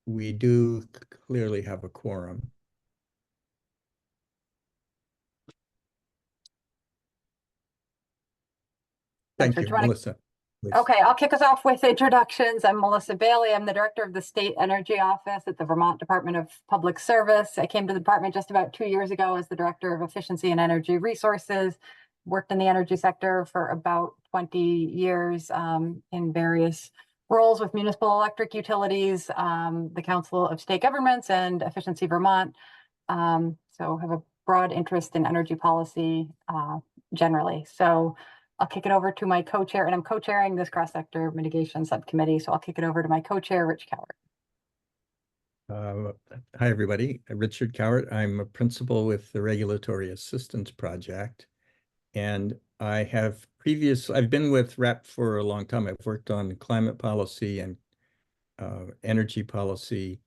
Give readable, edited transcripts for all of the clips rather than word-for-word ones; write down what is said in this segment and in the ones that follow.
we do clearly have a quorum. Thank you, Melissa. Please. Okay, I'll kick us off with introductions. I'm Melissa Bailey. I'm the director of the State Energy Office at the Vermont Department of Public Service. I came to the department just about 2 years ago as the director of Efficiency and Energy Resources. Worked in the energy sector for about 20 years in various roles with municipal electric utilities, the Council of State Governments, and Efficiency Vermont. So have a broad interest in energy policy generally. So I'll kick it over to my co-chair, and I'm co-chairing this cross-sector mitigation subcommittee. So I'll kick it over to my co-chair, Rich Cowart. Hi, everybody. Richard Cowart. I'm a principal with the Regulatory Assistance Project. And I've been with REP for a long time. I've worked on climate policy and energy policy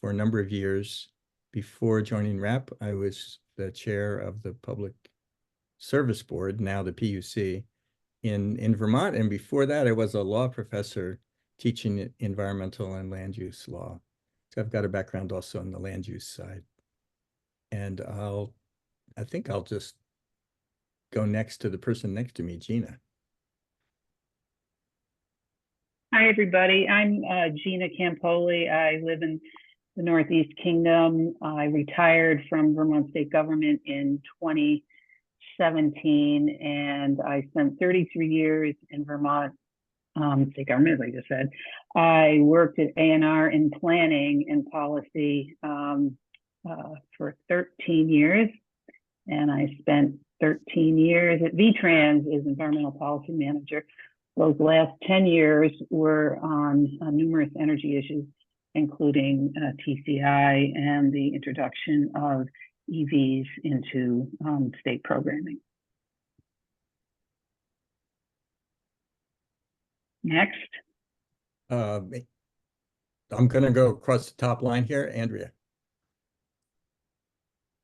for a number of years. Before joining REP, I was the chair of the Public Service Board, now the PUC, in Vermont. And before that, I was a law professor teaching environmental and land use law. So I've got a background also on the land use side. And I think I'll just go next to the person next to me, Gina. Hi, everybody. I'm Gina Campoli. I live in the Northeast Kingdom. I retired from Vermont State Government in 2017, and I spent 33 years in Vermont State Government, like I just said. I worked at A&R in planning and policy for 13 years, and I spent 13 years at VTrans as environmental policy manager. Those last 10 years were on numerous energy issues, including TCI and the introduction of EVs into state programming. Next. I'm going to go across the top line here. Andrea.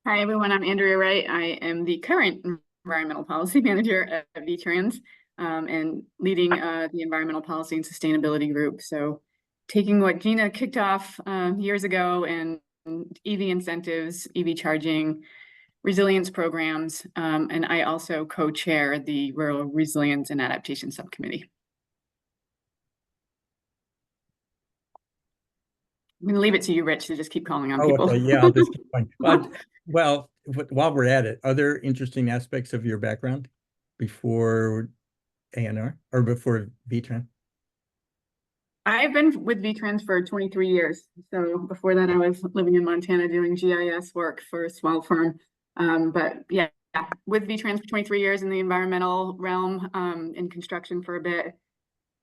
Hi, everyone. I'm Andrea Wright. I am the current environmental policy manager at VTrans and leading the environmental policy and sustainability group. So taking what Gina kicked off years ago and EV incentives, EV charging, resilience programs, and I also co-chair the Rural Resilience and Adaptation Subcommittee. I'm going to leave it to you, Rich, to just keep calling on people. Okay. Yeah, I'll just keep going. Well, while we're at it, other interesting aspects of your background before A&R or before VTrans? I've been with VTrans for 23 years. So before that, I was living in Montana doing GIS work for a small firm. But yeah, with VTrans for 23 years in the environmental realm, in construction for a bit,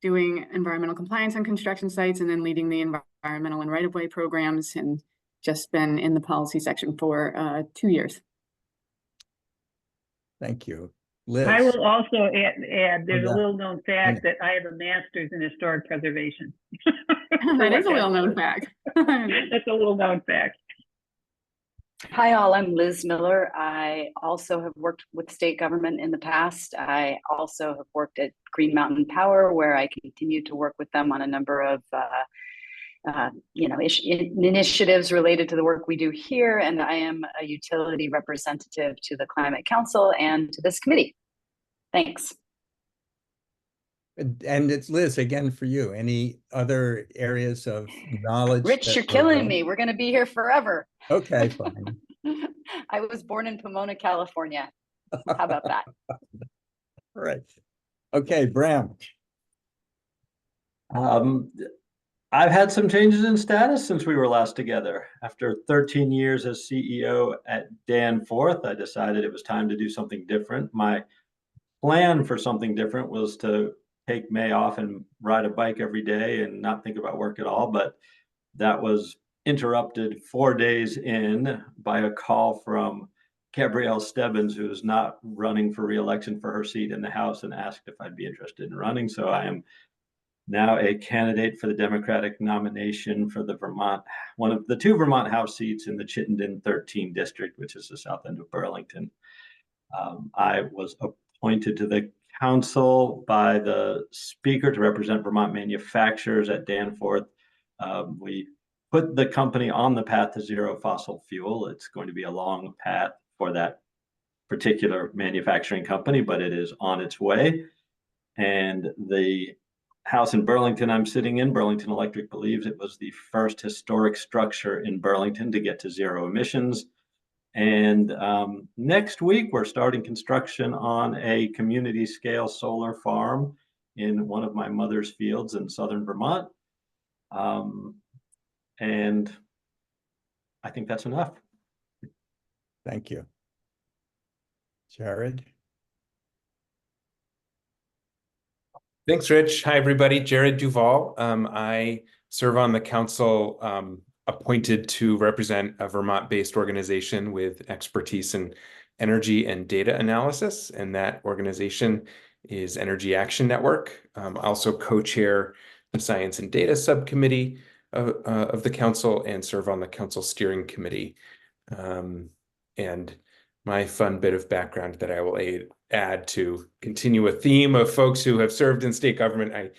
doing environmental compliance on construction sites, and then leading the environmental and right-of-way programs, and just been in the policy section for 2 years. Thank you. Liz. I will also add there's a little known fact that I have a master's in historic preservation. That is a little known fact. That's a little known fact. Hi all, I'm Liz Miller. I also have worked with state government in the past. I also have worked at Green Mountain Power, where I continue to work with them on a number of initiatives related to the work we do here. And I am a utility representative to the Climate Council and to this committee. Thanks. And it's Liz, again, for you. Any other areas of knowledge? Rich, you're killing me. We're going to be here forever. Okay, fine. I was born in Pomona, California. How about that? All right. Okay, Bram. I've had some changes in status since we were last together. After 13 years as CEO at Danforth, I decided it was time to do something different. My plan for something different was to take May off and ride a bike every day and not think about work at all. But that was interrupted 4 days in by a call from Gabrielle Stebbins, who is not running for re-election for her seat in the House, and asked if I'd be interested in running. So I am now a candidate for the Democratic nomination for the one of the 2 Vermont House seats in the Chittenden 13 district, which is the south end of Burlington. I was appointed to the council by the speaker to represent Vermont manufacturers at Danforth. We put the company on the path to zero fossil fuel. It's going to be a long path for that particular manufacturing company, but it is on its way. And the house in Burlington I'm sitting in, Burlington Electric, believes it was the first historic structure in Burlington to get to zero emissions. And next week, we're starting construction on a community scale solar farm in one of my mother's fields in southern Vermont. And I think that's enough. Thank you. Jared? Thanks, Rich. Hi, everybody. Jared Duval. I serve on the council appointed to represent a Vermont-based organization with expertise in energy and data analysis, and that organization is Energy Action Network. I also co-chair the Science and Data Subcommittee of the council and serve on the council steering committee. And my fun bit of background that I will add to continue a theme of folks who have served in state government.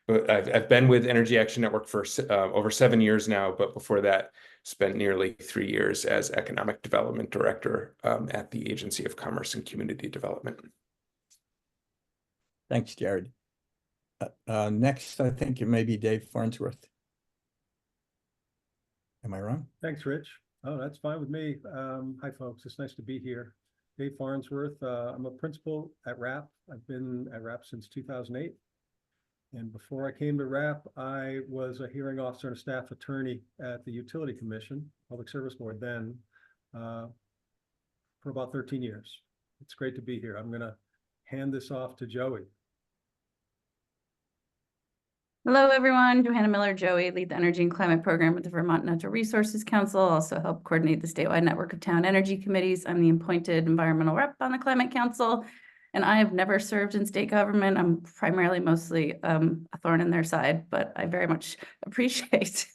I've been with Energy Action Network for over 7 years now, but before that, spent nearly 3 years as Economic Development Director at the Agency of Commerce and Community Development. Thanks, Jared. Next, I think it may be Dave Farnsworth. Am I wrong? Thanks, Rich. Oh, that's fine with me. Hi, folks. It's nice to be here. Dave Farnsworth. I'm a principal at RAP. I've been at RAP since 2008. And before I came to RAP, I was a hearing officer and a staff attorney at the Utility Commission, Public Service Board then, for about 13 years. It's great to be here. I'm going to hand this off to Joey. Hello, everyone. Johanna Miller, Joey, lead the Energy and Climate Program with the Vermont Natural Resources Council, also help coordinate the statewide network of town energy committees. I'm the appointed environmental rep on the Climate Council, and I have never served in state government. I'm primarily mostly a thorn in their side, but I very much appreciate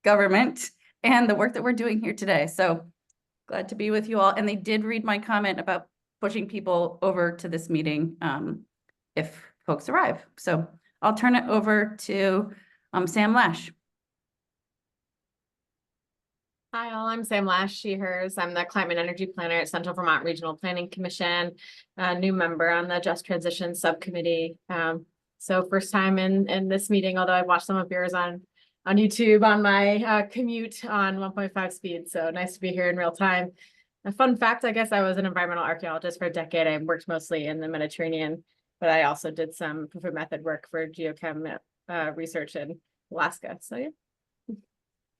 government and the work that we're doing here today. So glad to be with you all. And they did read my comment about pushing people over to this meeting if folks arrive. So I'll turn it over to Sam Lash. Hi, all. I'm Sam Lash, she, hers. I'm the Climate Energy Planner at Central Vermont Regional Planning Commission, a new member on the Just Transition Subcommittee. So first time in this meeting, although I watched some of yours on YouTube on my commute on 1.5 speed. So nice to be here in real time. A fun fact, I guess I was an environmental archaeologist for a decade. I worked mostly in the Mediterranean, but I also did some proof of method work for geochem research in Alaska. So yeah,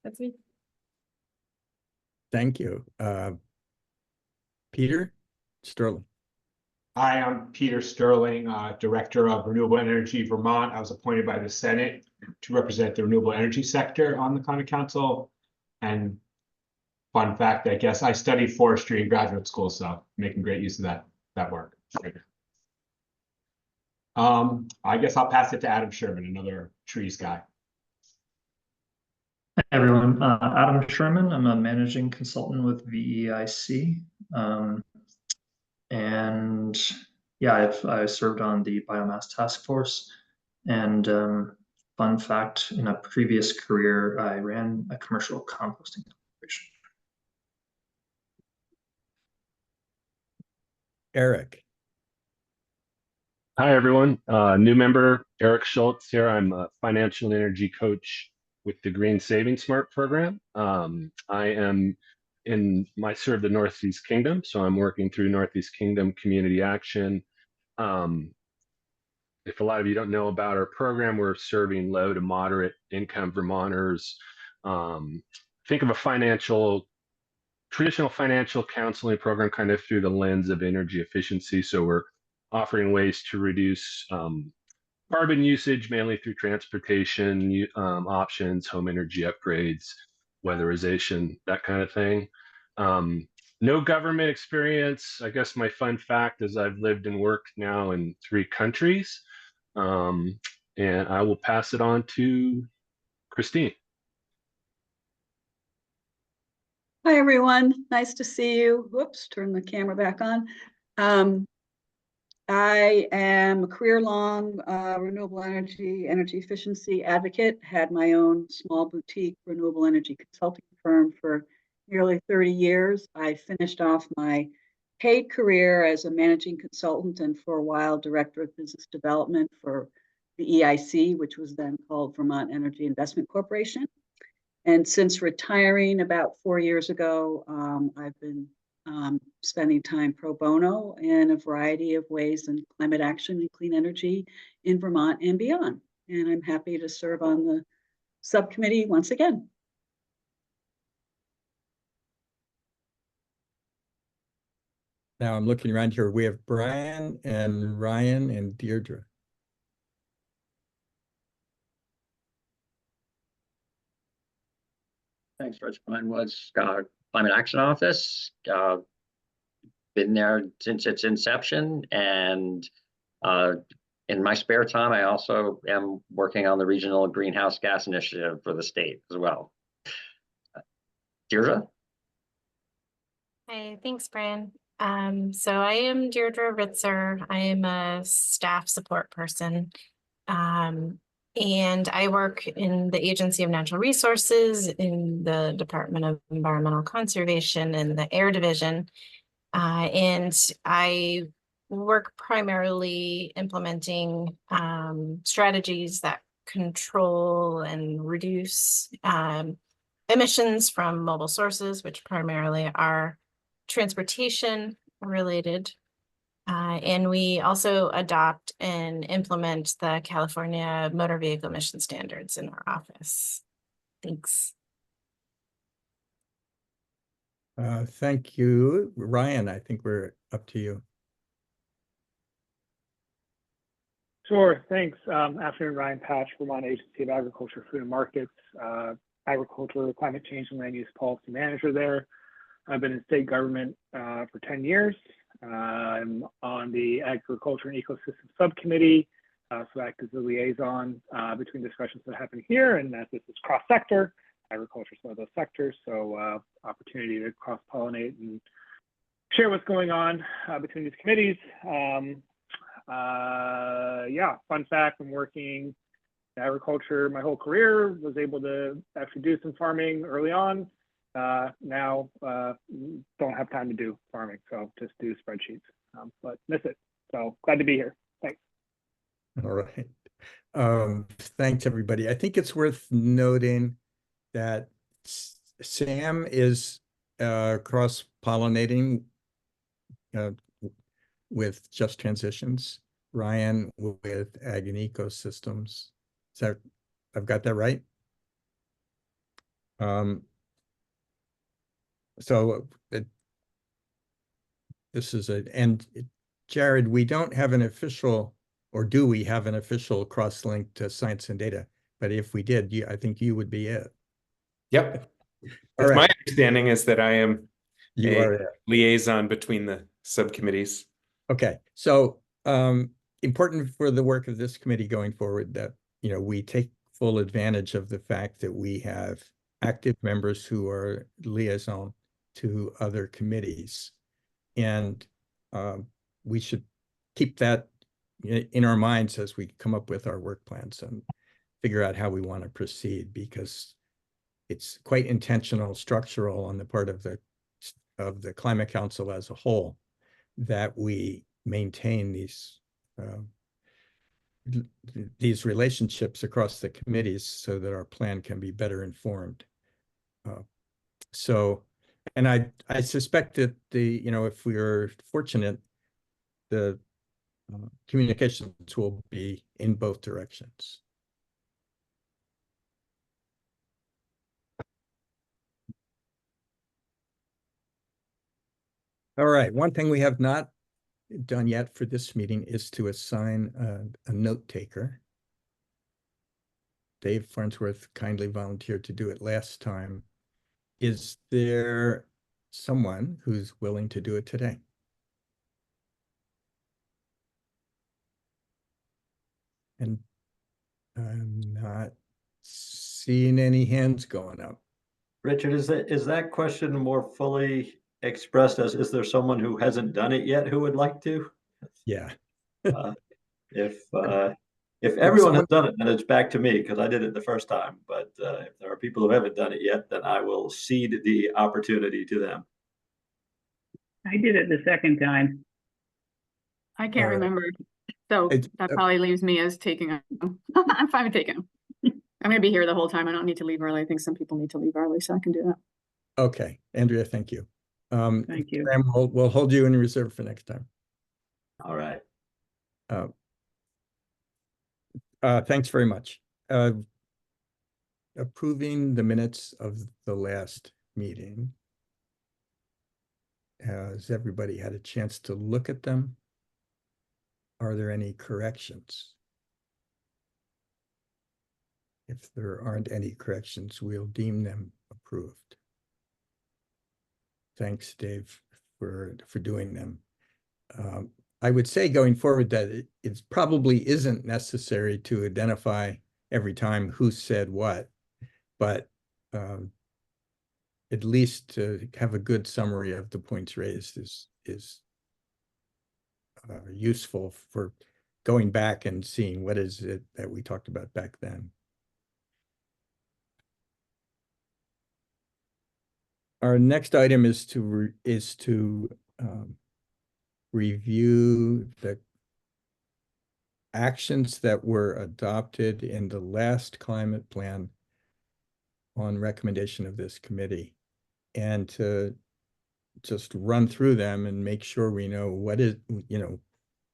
that's me. Thank you. Peter Sterling. Hi, I'm Peter Sterling, Director of Renewable Energy Vermont. I was appointed by the Senate to represent the renewable energy sector on the Climate Council. And fun fact, I guess I studied forestry in graduate school, so making great use of that work. I guess I'll pass it to Adam Sherman, another trees guy. Hi, everyone. Adam Sherman. I'm a managing consultant with VEIC. And yeah, I served on the biomass task force. And fun fact, in a previous career, I ran a commercial composting operation. Eric. Hi, everyone. New member, Eric Schultz here. I'm a financial and energy coach with the Green Saving Smart program. I serve the Northeast Kingdom, so I'm working through Northeast Kingdom Community Action. If a lot of you don't know about our program, we're serving low to moderate income Vermonters. Think of a traditional financial counseling program kind of through the lens of energy efficiency. So we're offering ways to reduce carbon usage, mainly through transportation options, home energy upgrades, weatherization, that kind of thing. No government experience. I guess my fun fact is I've lived and worked now in 3 countries. And I will pass it on to Christine. Hi, everyone. Nice to see you. Whoops, turn the camera back on. I am a career-long renewable energy efficiency advocate, had my own small boutique renewable energy consulting firm for nearly 30 years. I finished off my paid career as a managing consultant and for a while, director of business development for the EIC, which was then called Vermont Energy Investment Corporation. And since retiring about 4 years ago, I've been spending time pro bono in a variety of ways in climate action and clean energy in Vermont and beyond. And I'm happy to serve on the subcommittee once again. Now I'm looking around here. We have Brian and Ryan and Deirdre. Thanks, Rich. Mine was Climate Action Office. Been there since its inception, and in my spare time, I also am working on the regional greenhouse gas initiative for the state as well. Deirdre? Hi, thanks, Brian. So I am Deirdre Ritzer. I am a staff support person. And I work in the Agency of Natural Resources, in the Department of Environmental Conservation, and the Air Division. And I work primarily implementing strategies that control and reduce emissions from mobile sources, which primarily are transportation related. And we also adopt and implement the California motor vehicle emission standards in our office. Thanks. Thank you. Ryan, I think we're up to you. Sure, thanks. Afternoon, Ryan Patch, Vermont Agency of Agriculture, Food and Markets, Agriculture, Climate Change and Land Use Policy Manager there. I've been in state government for 10 years. I'm on the Agriculture and Ecosystem Subcommittee, so I act as the liaison between discussions that happen here, and as this is cross-sector, agriculture is one of those sectors, so opportunity to cross-pollinate and share what's going on between these committees. Yeah, fun fact, I'm working in agriculture my whole career, was able to actually do some farming early on. Now don't have time to do farming, so just do spreadsheets, but miss it. So glad to be here. Thanks. All right. Thanks, everybody. I think it's worth noting that Sam is cross-pollinating with Just Transitions, Ryan with Ag and Ecosystems. Is that, I've got that right? So this is and Jared, we don't have an official, or do we have an official cross-link to science and data? But if we did, I think you would be it. Yep. All right. My understanding is that I am You are it. Liaison between the subcommittees. Okay, so important for the work of this committee going forward that, you know, we take full advantage of the fact that we have active members who are liaison to other committees. And we should keep that in our minds as we come up with our work plans and figure out how we want to proceed, because it's quite intentional, structural on the part of the Climate Council as a whole, that we maintain these relationships across the committees so that our plan can be better informed. And I suspect that if we are fortunate, the communications will be in both directions. All right, one thing we have not done yet for this meeting is to assign a note taker. Dave Farnsworth kindly volunteered to do it last time. Is there someone who's willing to do it today? And I'm not seeing any hands going up. Richard, is that question more fully expressed as, is there someone who hasn't done it yet who would like to? Yeah. If everyone has done it, then it's back to me because I did it the first time. But if there are people who haven't done it yet, then I will cede the opportunity to them. I did it the second time. I can't remember. So that probably leaves me as taking them. I'm fine with taking them. I'm gonna be here the whole time. I don't need to leave early. I think some people need to leave early, so I can do that. Okay, Andrea, thank you. Thank you. Graham, we'll hold you in reserve for next time. All right. Thanks very much. Approving the minutes of the last meeting. Has everybody had a chance to look at them? Are there any corrections? If there aren't any corrections, we'll deem them approved. Thanks, Dave, for doing them. I would say going forward that it probably isn't necessary to identify every time who said what, but at least to have a good summary of the points raised is useful for going back and seeing what is it that we talked about back then. Our next item is to review the actions that were adopted in the last climate plan on recommendation of this committee, and to just run through them and make sure we know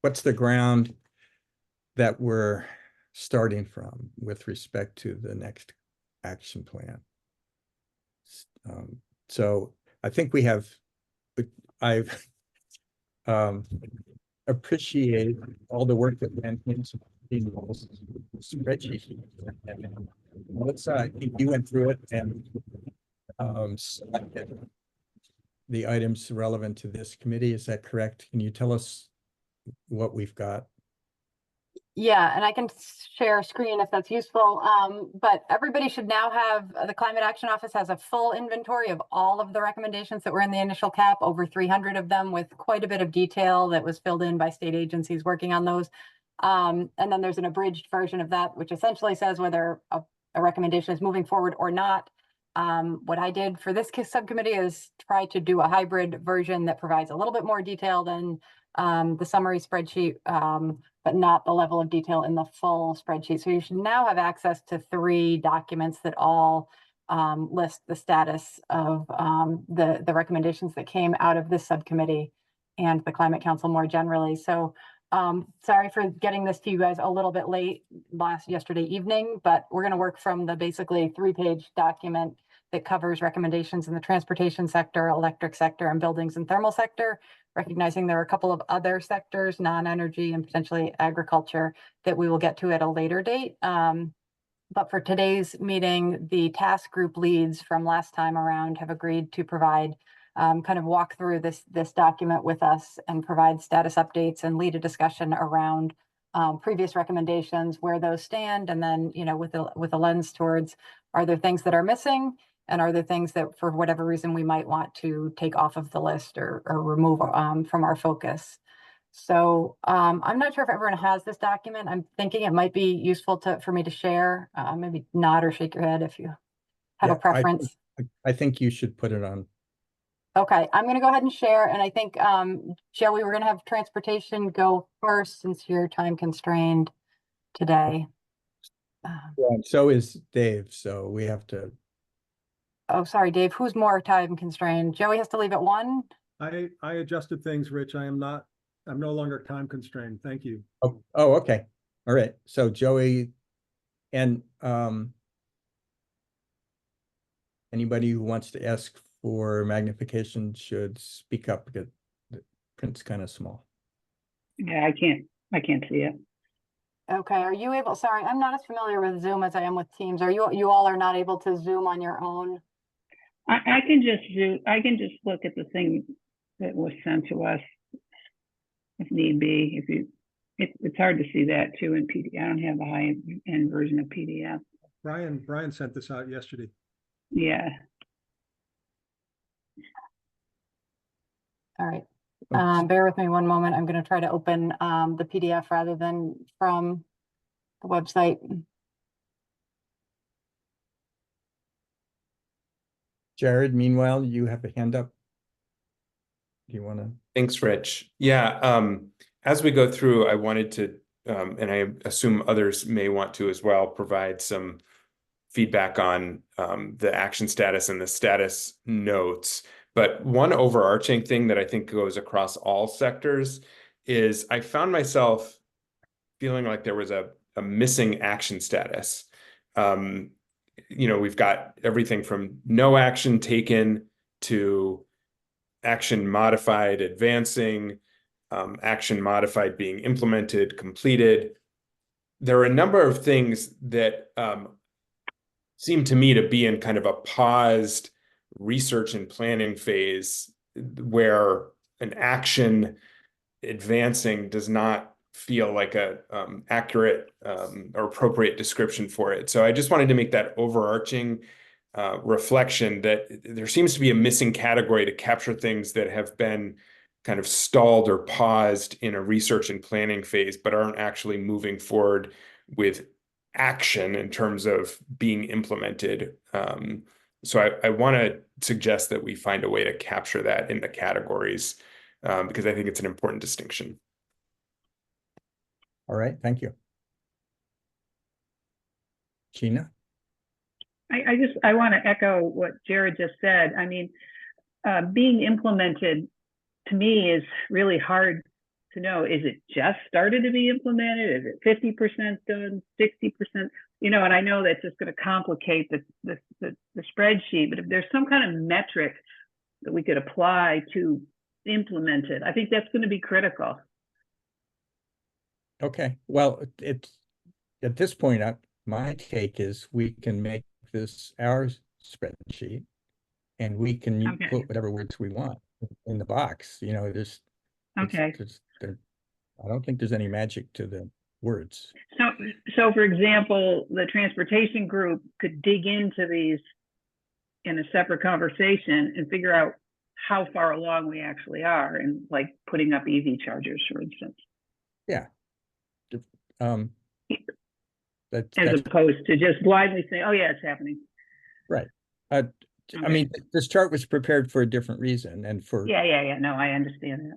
what's the ground that we're starting from with respect to the next action plan. So I think I've appreciated all the work that went into these spreadsheets. I think you went through it and selected the items relevant to this committee. Is that correct? Can you tell us what we've got? Yeah, and I can share a screen if that's useful. But everybody should now have, the Climate Action Office has a full inventory of all of the recommendations that were in the initial cap, over 300 of them, with quite a bit of detail that was filled in by state agencies working on those. And then there's an abridged version of that, which essentially says whether a recommendation is moving forward or not. What I did for this subcommittee is try to do a hybrid version that provides a little bit more detail than the summary spreadsheet, but not the level of detail in the full spreadsheet. So you should now have access to 3 documents that all list the status of the recommendations that came out of this subcommittee and the Climate Council more generally. So sorry for getting this to you guys a little bit late yesterday evening, but we're going to work from the basically 3-page document that covers recommendations in the transportation sector, electric sector, and buildings and thermal sector, recognizing there are a couple of other sectors, non-energy and potentially agriculture, that we will get to at a later date. But for today's meeting, the task group leads from last time around have agreed to provide kind of walk through this document with us and provide status updates and lead a discussion around previous recommendations, where those stand, and then with a lens towards, are there things that are missing, and are there things that for whatever reason we might want to take off of the list or remove from our focus. So I'm not sure if everyone has this document. I'm thinking it might be useful for me to share. Maybe nod or shake your head if you have a preference. I think you should put it on. Okay, I'm going to go ahead and share. And I think, Joey, we're going to have transportation go first since you're time constrained today. Yeah, so is Dave. So we have to. Oh, sorry, Dave. Who's more time constrained? Joey has to leave at 1. I adjusted things, Rich. I'm no longer time constrained. Thank you. Oh, okay. All right. So Joey and anybody who wants to ask for magnification should speak up because the print's kind of small. Yeah, I can't see it. Okay, are you able, sorry, I'm not as familiar with Zoom as I am with Teams. Are you all are not able to Zoom on your own? I can just look at the thing that was sent to us if need be. It's hard to see that too in PDF. I don't have the high-end version of PDF. Brian sent this out yesterday. Yeah. All right. Bear with me one moment. I'm going to try to open the PDF rather than from the website. Jared, meanwhile, you have a hand up. Do you want to? Thanks, Rich. Yeah, as we go through, I wanted to, and I assume others may want to as well, provide some feedback on the action status and the status notes. But one overarching thing that I think goes across all sectors is I found myself feeling like there was a missing action status. We've got everything from no action taken to action modified, advancing, action modified being implemented, completed. There are a number of things that seem to me to be in kind of a paused research and planning phase where an action advancing does not feel like a accurate or appropriate description for it. So I just wanted to make that overarching reflection that there seems to be a missing category to capture things that have been kind of stalled or paused in a research and planning phase, but aren't actually moving forward with action in terms of being implemented. So I want to suggest that we find a way to capture that in the categories because I think it's an important distinction. All right, thank you. Gina? I want to echo what Jared just said. I mean, being implemented to me is really hard to know. Is it just started to be implemented? Is it 50% done, 60%? And I know that's just going to complicate the spreadsheet, but if there's some kind of metric that we could apply to implement it, I think that's going to be critical. Okay, well, it's at this point, my take is we can make this our spreadsheet and we can put whatever words we want in the box. There's I don't think there's any magic to the words. So for example, the transportation group could dig into these in a separate conversation and figure out how far along we actually are and like putting up EV chargers, for instance. Yeah. As opposed to just blindly saying, oh yeah, it's happening. Right. I mean, this chart was prepared for a different reason and for. Yeah. No, I understand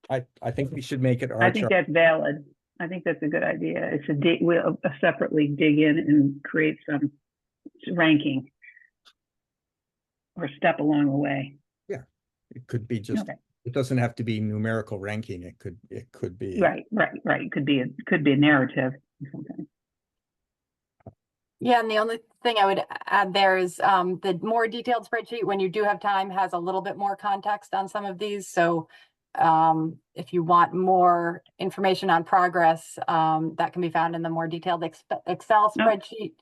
that. I think we should make it our I think that's valid. I think that's a good idea. It's we'll separately dig in and create some ranking or step along the way. Yeah, it could be just. It doesn't have to be numerical ranking. It could be. Right. It could be a narrative. Yeah, and the only thing I would add there is the more detailed spreadsheet, when you do have time, has a little bit more context on some of these. So if you want more information on progress, that can be found in the more detailed Excel spreadsheet.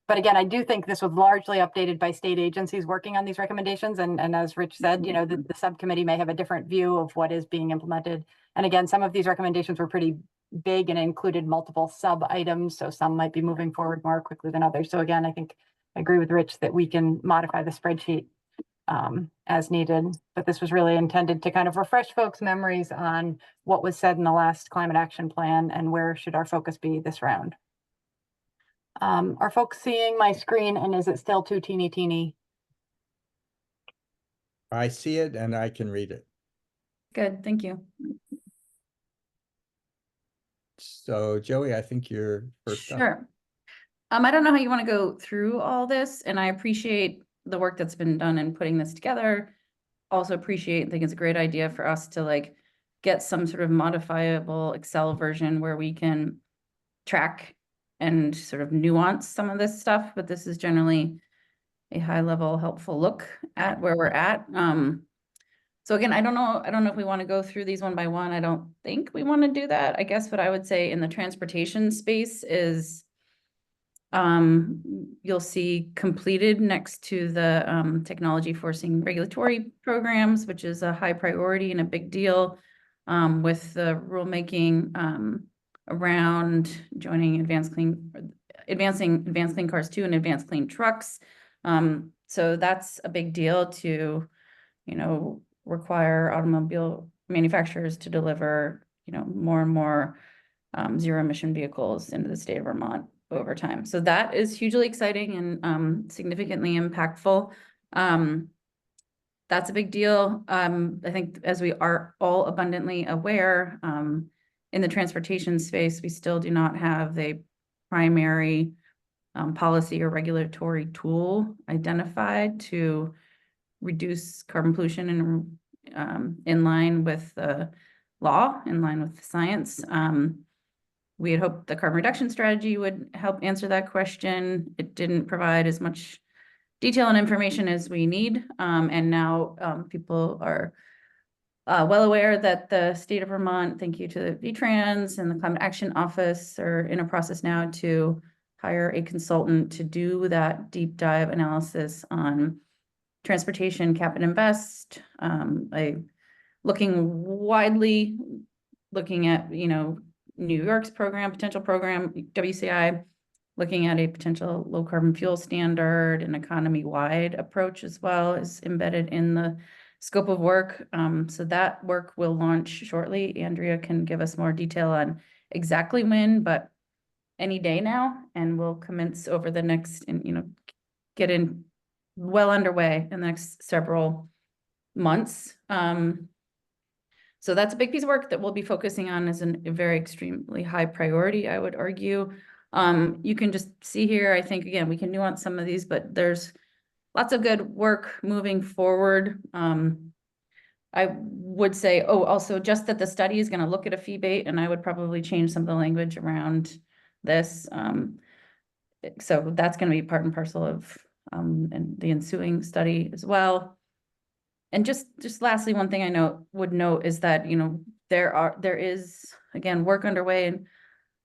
But again, I do think this was largely updated by state agencies working on these recommendations. And as Rich said, the subcommittee may have a different view of what is being implemented. And again, some of these recommendations were pretty big and included multiple sub items. So some might be moving forward more quickly than others. So again, I think I agree with Rich that we can modify the spreadsheet as needed. But this was really intended to kind of refresh folks' memories on what was said in the last climate action plan and where should our focus be this round. Are folks seeing my screen and is it still too teeny? I see it and I can read it. Good, thank you. So Joey, I think you're first up. Sure. I don't know how you want to go through all this, and I appreciate the work that's been done in putting this together. Also think it's a great idea for us to get some sort of modifiable Excel version where we can track and sort of nuance some of this stuff, but this is generally a high level helpful look at where we're at. So again, I don't know if we want to go through these one by one. I don't think we want to do that. I guess what I would say in the transportation space is you'll see completed next to the technology forcing regulatory programs, which is a high priority and a big deal with the rulemaking around joining advancing advanced clean cars 2 and advanced clean trucks. So that's a big deal to, require automobile manufacturers to deliver, more and more zero emission vehicles into the state of Vermont over time. So that is hugely exciting and significantly impactful. That's a big deal. I think as we are all abundantly aware, in the transportation space, we still do not have a primary policy or regulatory tool identified to reduce carbon pollution and in line with the law, in line with the science. We had hoped the carbon reduction strategy would help answer that question. It didn't provide as much detail and information as we need. And now people are well aware that the state of Vermont, thank you to the VTrans and the Climate Action Office, are in a process now to hire a consultant to do that deep dive analysis on transportation cap and invest, looking widely, looking at, New York's program, potential program, WCI, looking at a potential low carbon fuel standard and economy-wide approach as well is embedded in the scope of work. So that work will launch shortly. Andrea can give us more detail on exactly when, but any day now, and we'll commence over the next, and get in well underway in the next several months. So that's a big piece of work that we'll be focusing on as a very extremely high priority, I would argue. You can just see here, I think, again, we can nuance some of these, but there's lots of good work moving forward. I would say, also just that the study is going to look at a fee bait, and I would probably change some of the language around this. So that's going to be part and parcel of and the ensuing study as well. And just lastly, one thing I would note is that, there is, again, work underway in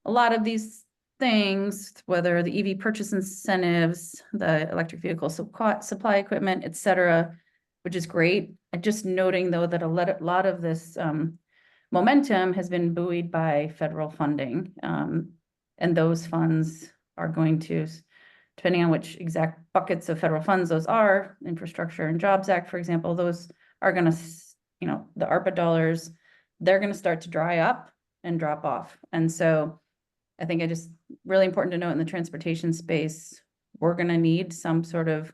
a lot of these things, whether the EV purchase incentives, the electric vehicle supply equipment, et cetera, which is great. Just noting, though, that a lot of this momentum has been buoyed by federal funding. And those funds are going to, depending on which exact buckets of federal funds those are, Infrastructure and Jobs Act, for example, those are going to, the ARPA dollars, they're going to start to dry up and drop off. And so I think it is really important to note in the transportation space, we're going to need some sort of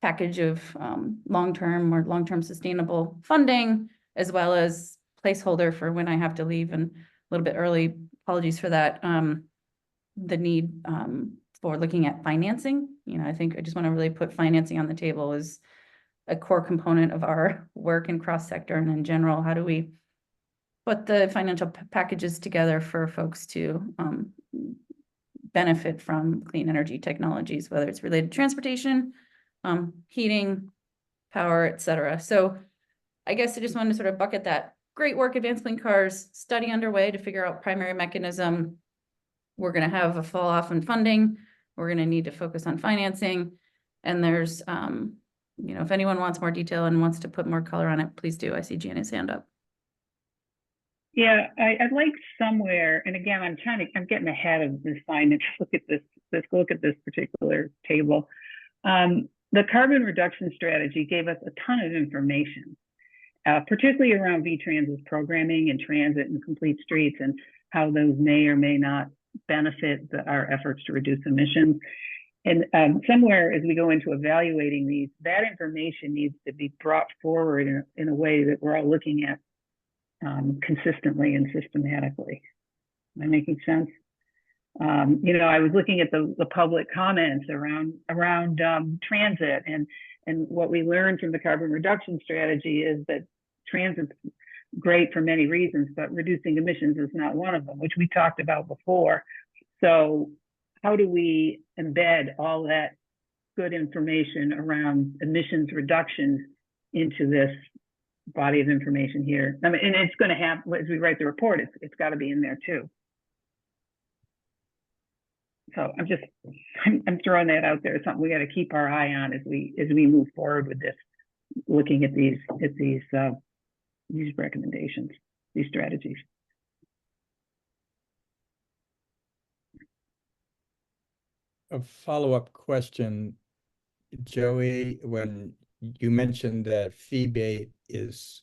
package of long-term sustainable funding, as well as placeholder for when I have to leave, and a little bit early, apologies for that, the need for looking at financing. I think I just want to really put financing on the table as a core component of our work in cross-sector and in general. How do we put the financial packages together for folks to benefit from clean energy technologies, whether it's related to transportation, heating, power, et cetera. So I guess I just wanted to sort of bucket that. Great work, Advanced Clean Cars, study underway to figure out primary mechanism. We're going to have a fall off in funding. We're going to need to focus on financing. And there's, if anyone wants more detail and wants to put more color on it, please do. I see Janice's hand up. Yeah, I'd like somewhere, and again, I'm getting ahead of this sign. Let's look at this particular table. The carbon reduction strategy gave us a ton of information, particularly around VTrans's programming and transit and complete streets, and how those may or may not benefit our efforts to reduce emissions. And somewhere as we go into evaluating these, that information needs to be brought forward in a way that we're all looking at consistently and systematically. Am I making sense? I was looking at the public comments around transit, and what we learned from the carbon reduction strategy is that transit's great for many reasons, but reducing emissions is not one of them, which we talked about before. So how do we embed all that good information around emissions reductions into this body of information here? I mean, and it's going to have, as we write the report, it's got to be in there too. So I'm throwing that out there. It's something we got to keep our eye on as we move forward with this, looking at these recommendations, these strategies. A follow-up question, Joey, when you mentioned that fee bait is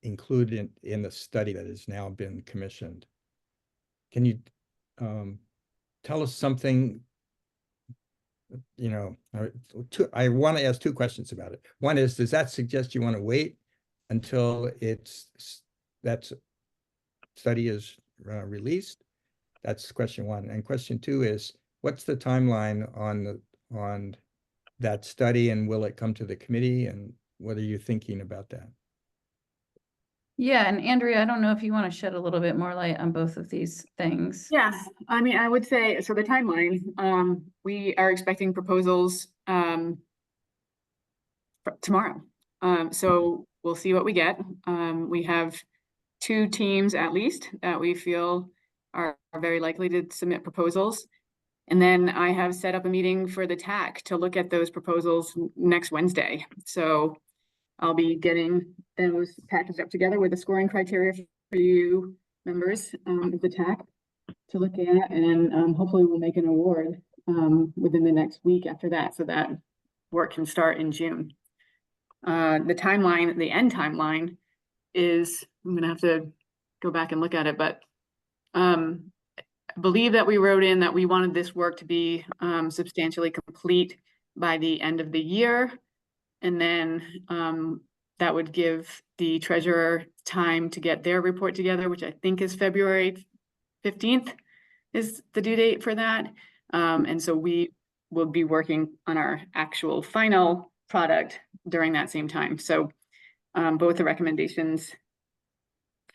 included in the study that has now been commissioned. Can you tell us something? You know, I want to ask two questions about it. One is, does that suggest you want to wait until that study is released? That's question one. And question two is, what's the timeline on that study, and will it come to the committee, and what are you thinking about that? Yeah, and Andrea, I don't know if you want to shed a little bit more light on both of these things. Yeah, I mean, I would say, so the timeline, we are expecting proposals tomorrow. So we'll see what we get. We have 2 teams at least that we feel are very likely to submit proposals. And then I have set up a meeting for the TAC to look at those proposals next Wednesday. So I'll be getting those packaged up together with the scoring criteria for you members of the TAC to look at, and hopefully we'll make an award within the next week after that, so that work can start in June. The timeline, the end timeline is, I'm gonna have to go back and look at it, but I believe that we wrote in that we wanted this work to be substantially complete by the end of the year. And then that would give the treasurer time to get their report together, which I think is February 15th is the due date for that. And so we will be working on our actual final product during that same time. So both the recommendations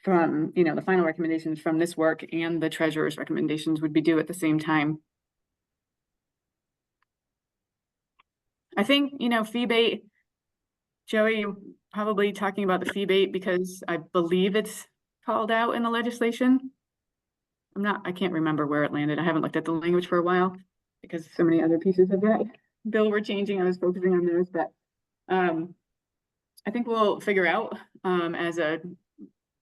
from, you know, the final recommendations from this work and the treasurer's recommendations would be due at the same time. I think, you know, fee bait, Joey, you're probably talking about the fee bait because I believe it's called out in the legislation. I can't remember where it landed. I haven't looked at the language for a while because so many other pieces of that bill were changing. I was focusing on those, but I think we'll figure out as a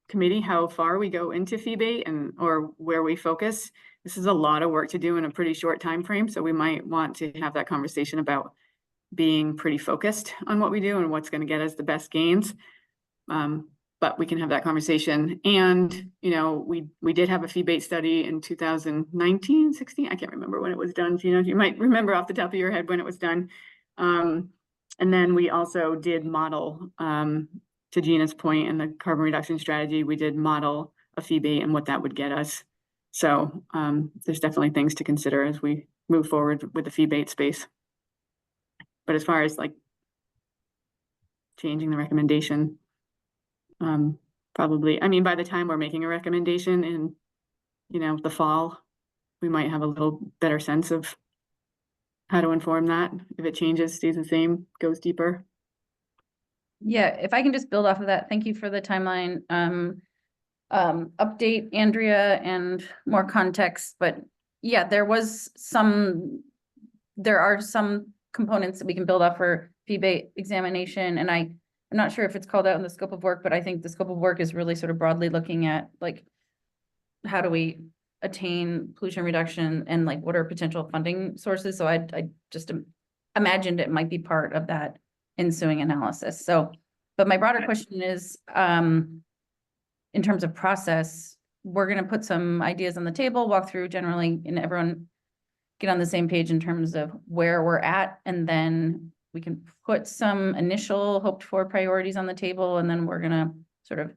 committee how far we go into fee bait and or where we focus. This is a lot of work to do in a pretty short time frame, so we might want to have that conversation about being pretty focused on what we do and what's going to get us the best gains. But we can have that conversation. And, you know, we did have a fee bait study in 2019, 16. I can't remember when it was done. Gina, you might remember off the top of your head when it was done. And then we also did model, to Gina's point, in the carbon reduction strategy, we did model a fee bait and what that would get us. So there's definitely things to consider as we move forward with the fee bait space. But as far as like changing the recommendation, probably, I mean, by the time we're making a recommendation in, you know, the fall, we might have a little better sense of how to inform that. If it changes, stays the same, goes deeper. Yeah, if I can just build off of that, thank you for the timeline update, Andrea, and more context. But yeah, there are some components that we can build off for fee bait examination. And I'm not sure if it's called out in the scope of work, but I think the scope of work is really sort of broadly looking at like, how do we attain pollution reduction and like, what are potential funding sources? So I just imagined it might be part of that ensuing analysis. So, but my broader question is, in terms of process, we're going to put some ideas on the table, walk through generally, and everyone get on the same page in terms of where we're at, and then we can put some initial hoped for priorities on the table, and then we're going to sort of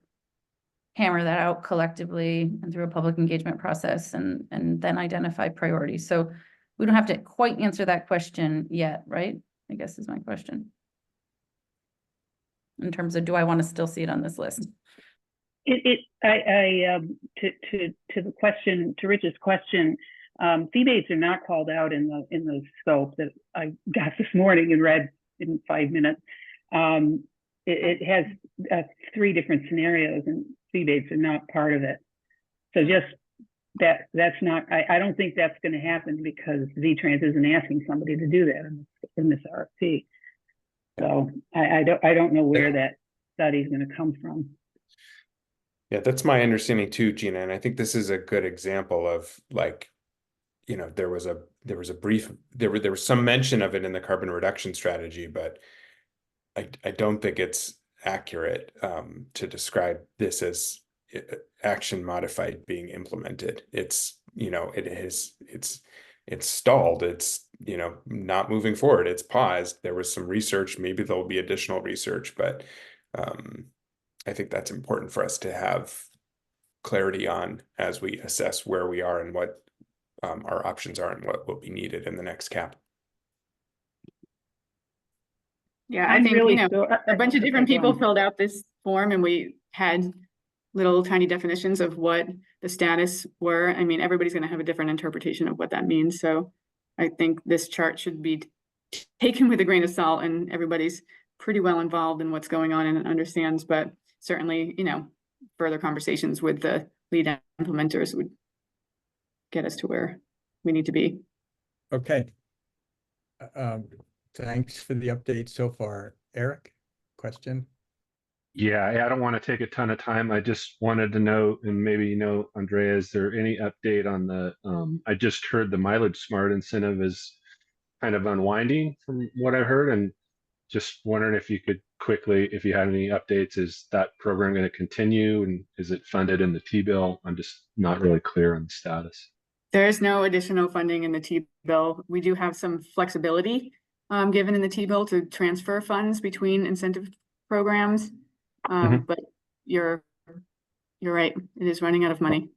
hammer that out collectively and through a public engagement process, and then identify priorities. So we don't have to quite answer that question yet, right? I guess is my question. In terms of, do I want to still see it on this list? To the question, to Rich's question, fee baits are not called out in the scope that I got this morning and read in 5 minutes. It has 3 different scenarios, and fee baits are not part of it. So just that's not. I don't think that's going to happen because VTrans isn't asking somebody to do that in this RFP. So I don't know where that study is going to come from. Yeah, that's my understanding too, Gina. And I think this is a good example of like, you know, there was some mention of it in the carbon reduction strategy, but I don't think it's accurate to describe this as action modified being implemented. It's, you know, it's stalled. It's, you know, not moving forward. It's paused. There was some research. Maybe there'll be additional research, but I think that's important for us to have clarity on as we assess where we are and what our options are and what will be needed in the next cap. Yeah, I'm I think, really you know, still- a bunch of different okay, go people on. filled out this form and we had little tiny definitions of what the status were. I mean, everybody's going to have a different interpretation of what that means. So I think this chart should be taken with a grain of salt, and everybody's pretty well involved in what's going on and understands, but certainly, you know, further conversations with the lead implementers would get us to where we need to be. Okay. Thanks for the update so far. Eric, question? Yeah, I don't want to take a ton of time. I just wanted to know, and maybe you know, Andrea, is there any update on the, I just heard the mileage smart incentive is kind of unwinding from what I heard, and just wondering if you could quickly, if you had any updates, is that program going to continue and is it funded in the T-bill? I'm just not really clear on the status. There is no additional funding in the T-bill. We do have some flexibility given in the T-bill to transfer funds between incentive programs. But you're right, it is running out of money.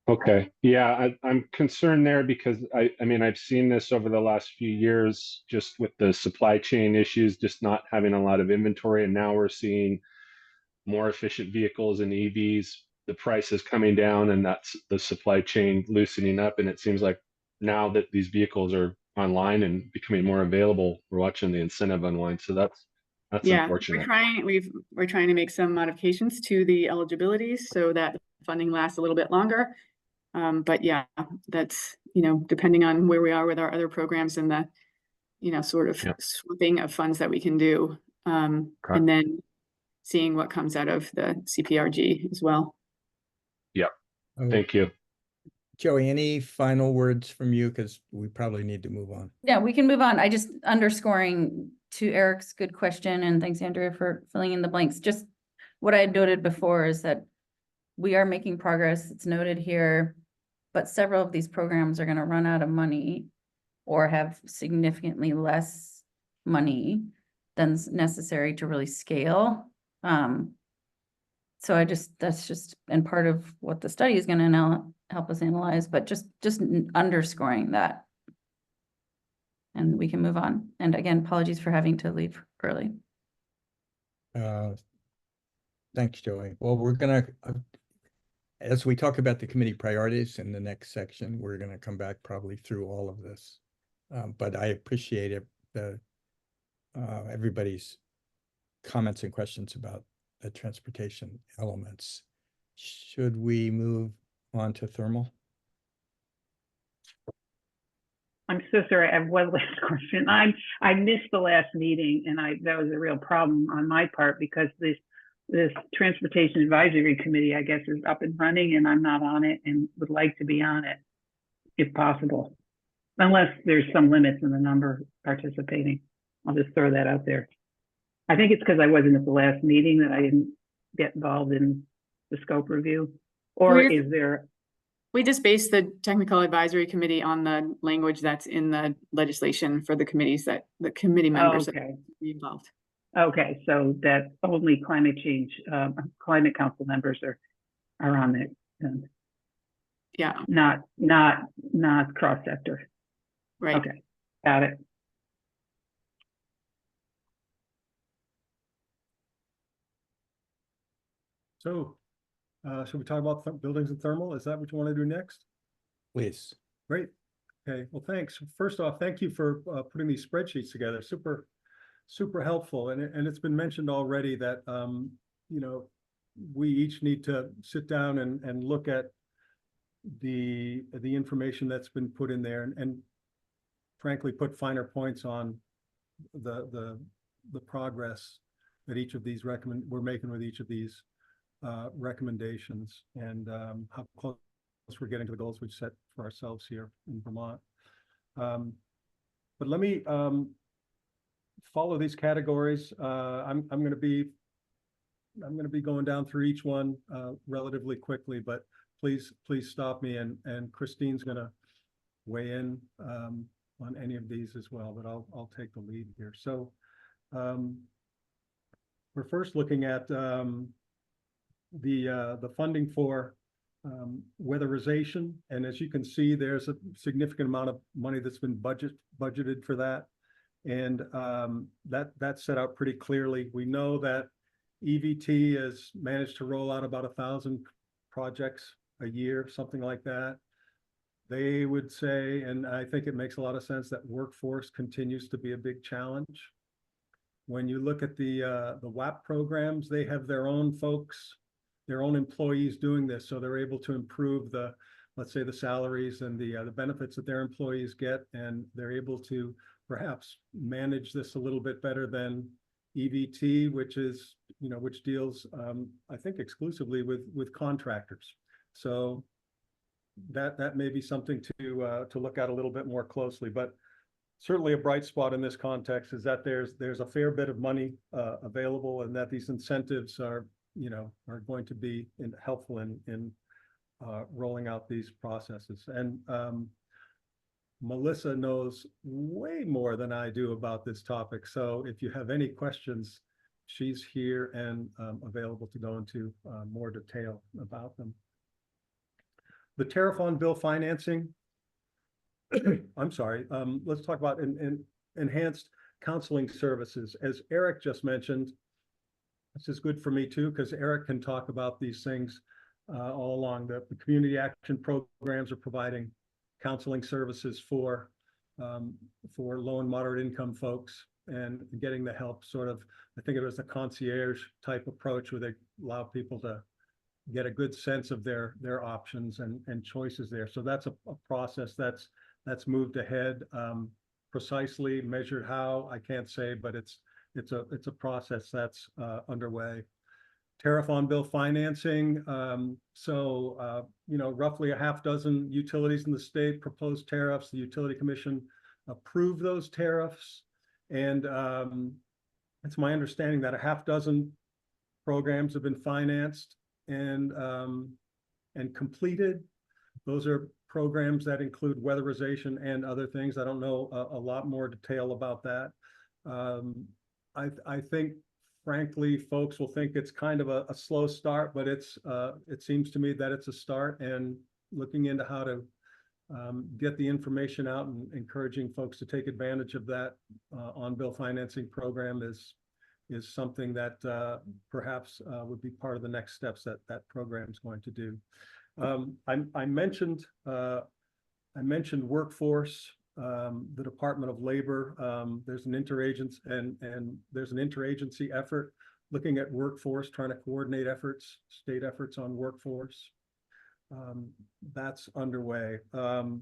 Okay, yeah, I'm concerned there because I mean, I've seen this over the last few years, just with the supply chain issues, just not having a lot of inventory. And now we're seeing more efficient vehicles and EVs, the price is coming down, and that's the supply chain loosening up. And it seems like now that these vehicles are online and becoming more available, we're watching the incentive unwind. So that's Yeah, unfortunate. we're trying to make some modifications to the eligibilities so that funding lasts a little bit longer. But yeah, that's, you know, depending on where we are with our other programs and the, you know, sort of swooping of funds that we can do. And then seeing what comes out of the CPRG as well. Yeah, thank you. Joey, any final words from you? Because we probably need to move on. Yeah, we can move on. I just underscoring to Eric's good question, and thanks, Andrea, for filling in the blanks. Just what I had noted before is that we are making progress. It's noted here, but several of these programs are going to run out of money or have significantly less money than's necessary to really scale. So that's just, and part of what the study is going to now help us analyze, but just underscoring that. And we can move on. And again, apologies for having to leave early. Thanks, Joey. Well, we're gonna, as we talk about the committee priorities in the next section, we're gonna come back probably through all of this. But I appreciate it, everybody's comments and questions about the transportation elements. Should we move on to thermal? I'm so sorry. I have one last question. I missed the last meeting, and that was a real problem on my part because this Transportation Advisory Committee, I guess, is up and running, and I'm not on it, and would like to be on it if possible, unless there's some limits in the number participating. I'll just throw that out there. I think it's because I wasn't at the last meeting that I didn't get involved in the scope review, or is there? We just base the Technical Advisory Committee on the language that's in the legislation for the committees that the committee members that be involved. Okay, so that only climate change, climate council members are on it. Then. Yeah. Not cross sector. Right. Okay, got it. So, should we talk about buildings and thermal? Is that what you want to do next? Please. Great. Okay. Well, thanks. First off, thank you for putting these spreadsheets together. Super helpful. And it's been mentioned already that you know, we each need to sit down and look at the information that's been put in there and frankly put finer points on the progress that each of these we're making with each of these recommendations and how close we're getting to the goals we've set for ourselves here in Vermont. But let me follow these categories. I'm going to be I'm going to be going down through each one relatively quickly, but please stop me, and Christine's going to weigh in on any of these as well, but I'll take the lead here. So we're first looking at the funding for weatherization, and as you can see, there's a significant amount of money that's been budgeted for that, and that's set out pretty clearly. We know that EVT has managed to roll out about 1,000 projects a year, something like that. They would say, and I think it makes a lot of sense, that workforce continues to be a big challenge. When you look at the WAP programs, they have their own folks, their own employees doing this, so they're able to improve the, let's say, the salaries and the benefits that their employees get, and they're able to perhaps manage this a little bit better than EVT, which is, which deals, I think, exclusively with contractors. So that may be something to look at a little bit more closely. But certainly a bright spot in this context is that there's a fair bit of money available, and that these incentives are going to be helpful in rolling out these processes. And Melissa knows way more than I do about this topic. So if you have any questions, she's here and available to go into more detail about them. The tariff on bill financing, I'm sorry, let's talk about enhanced counseling services. As Eric just mentioned, this is good for me too, because Eric can talk about these things all along. The community action programs are providing counseling services for low and moderate income folks, and getting the help sort of, I think it was a concierge type approach where they allow people to get a good sense of their options and choices there. So that's a process that's moved ahead. Precisely measured how, I can't say, but it's a process that's underway. Tariff on bill financing. Roughly a half dozen utilities in the state proposed tariffs. The Utility Commission approved those tariffs, and it's my understanding that a half dozen programs have been financed and completed. Those are programs that include weatherization and other things. I don't know a lot more detail about that. I think, frankly, folks will think it's kind of a slow start, but it seems to me that it's a start, and looking into how to get the information out and encouraging folks to take advantage of that on-bill financing program is something that perhaps would be part of the next steps that program is going to do. I mentioned workforce, the Department of Labor. There's an interagency and there's an interagency effort looking at workforce, trying to coordinate state efforts on workforce. That's underway. The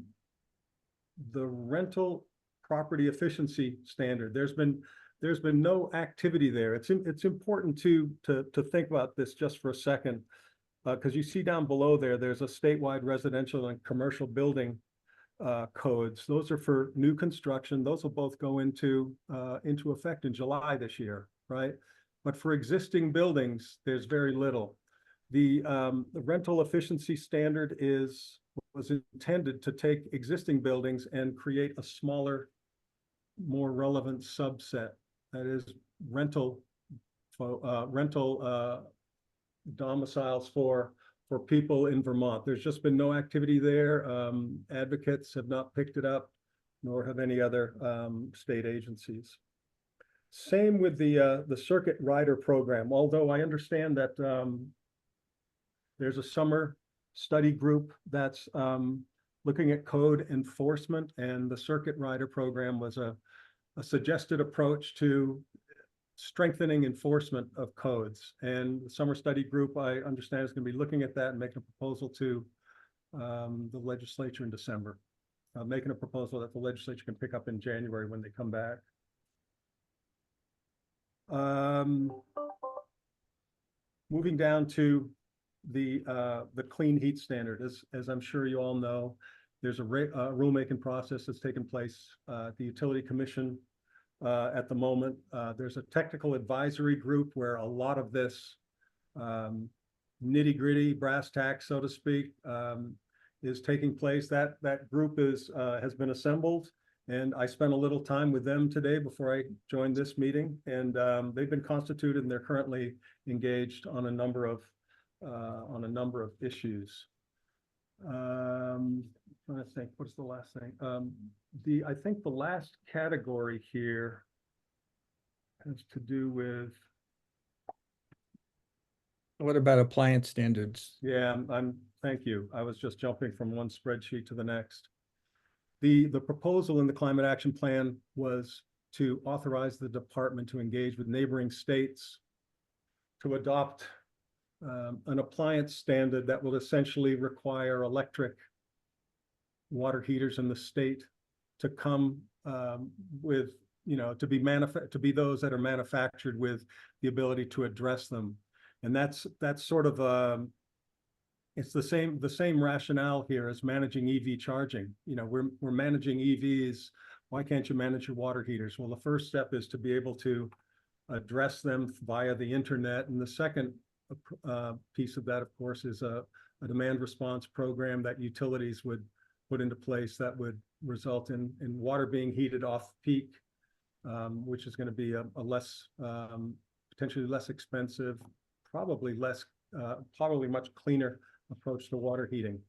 rental property efficiency standard. There's been no activity there. It's important to think about this just for a second, because you see down below there's a statewide residential and commercial building codes. Those are for new construction. Those will both go into effect in July this year, right? But for existing buildings, there's very little. The rental efficiency standard was intended to take existing buildings and create a smaller, more relevant subset. That is rental domiciles for people in Vermont. There's just been no activity there. Advocates have not picked it up, nor have any other state agencies. Same with the circuit rider program, although I understand that there's a summer study group that's looking at code enforcement, and the circuit rider program was a suggested approach to strengthening enforcement of codes. And the summer study group, I understand, is going to be looking at that and making a proposal to the legislature in December, making a proposal that the legislature can pick up in January when they come back. Moving down to the clean heat standard. As I'm sure you all know, there's a rulemaking process that's taken place at the Utility Commission at the moment. There's a technical advisory group where a lot of this nitty gritty brass tacks, so to speak, is taking place. That group has been assembled, and I spent a little time with them today before I joined this meeting, and they've been constituted and they're currently engaged on a number of issues. I'm trying to think, what's the last thing? I think the last category here has to do with. What about appliance standards? Yeah, thank you. I was just jumping from one spreadsheet to the next. The proposal in the climate action plan was to authorize the department to engage with neighboring states to adopt an appliance standard that will essentially require electric water heaters in the state to come with, to be those that are manufactured with the ability to address them. And that's sort of it's the same rationale here as managing EV charging. We're managing EVs. Why can't you manage your water heaters? Well, the first step is to be able to address them via the internet. And the second piece of that, of course, is a demand response program that utilities would put into place that would result in water being heated off peak, which is going to be a less, potentially less expensive, probably much cleaner approach to water heating.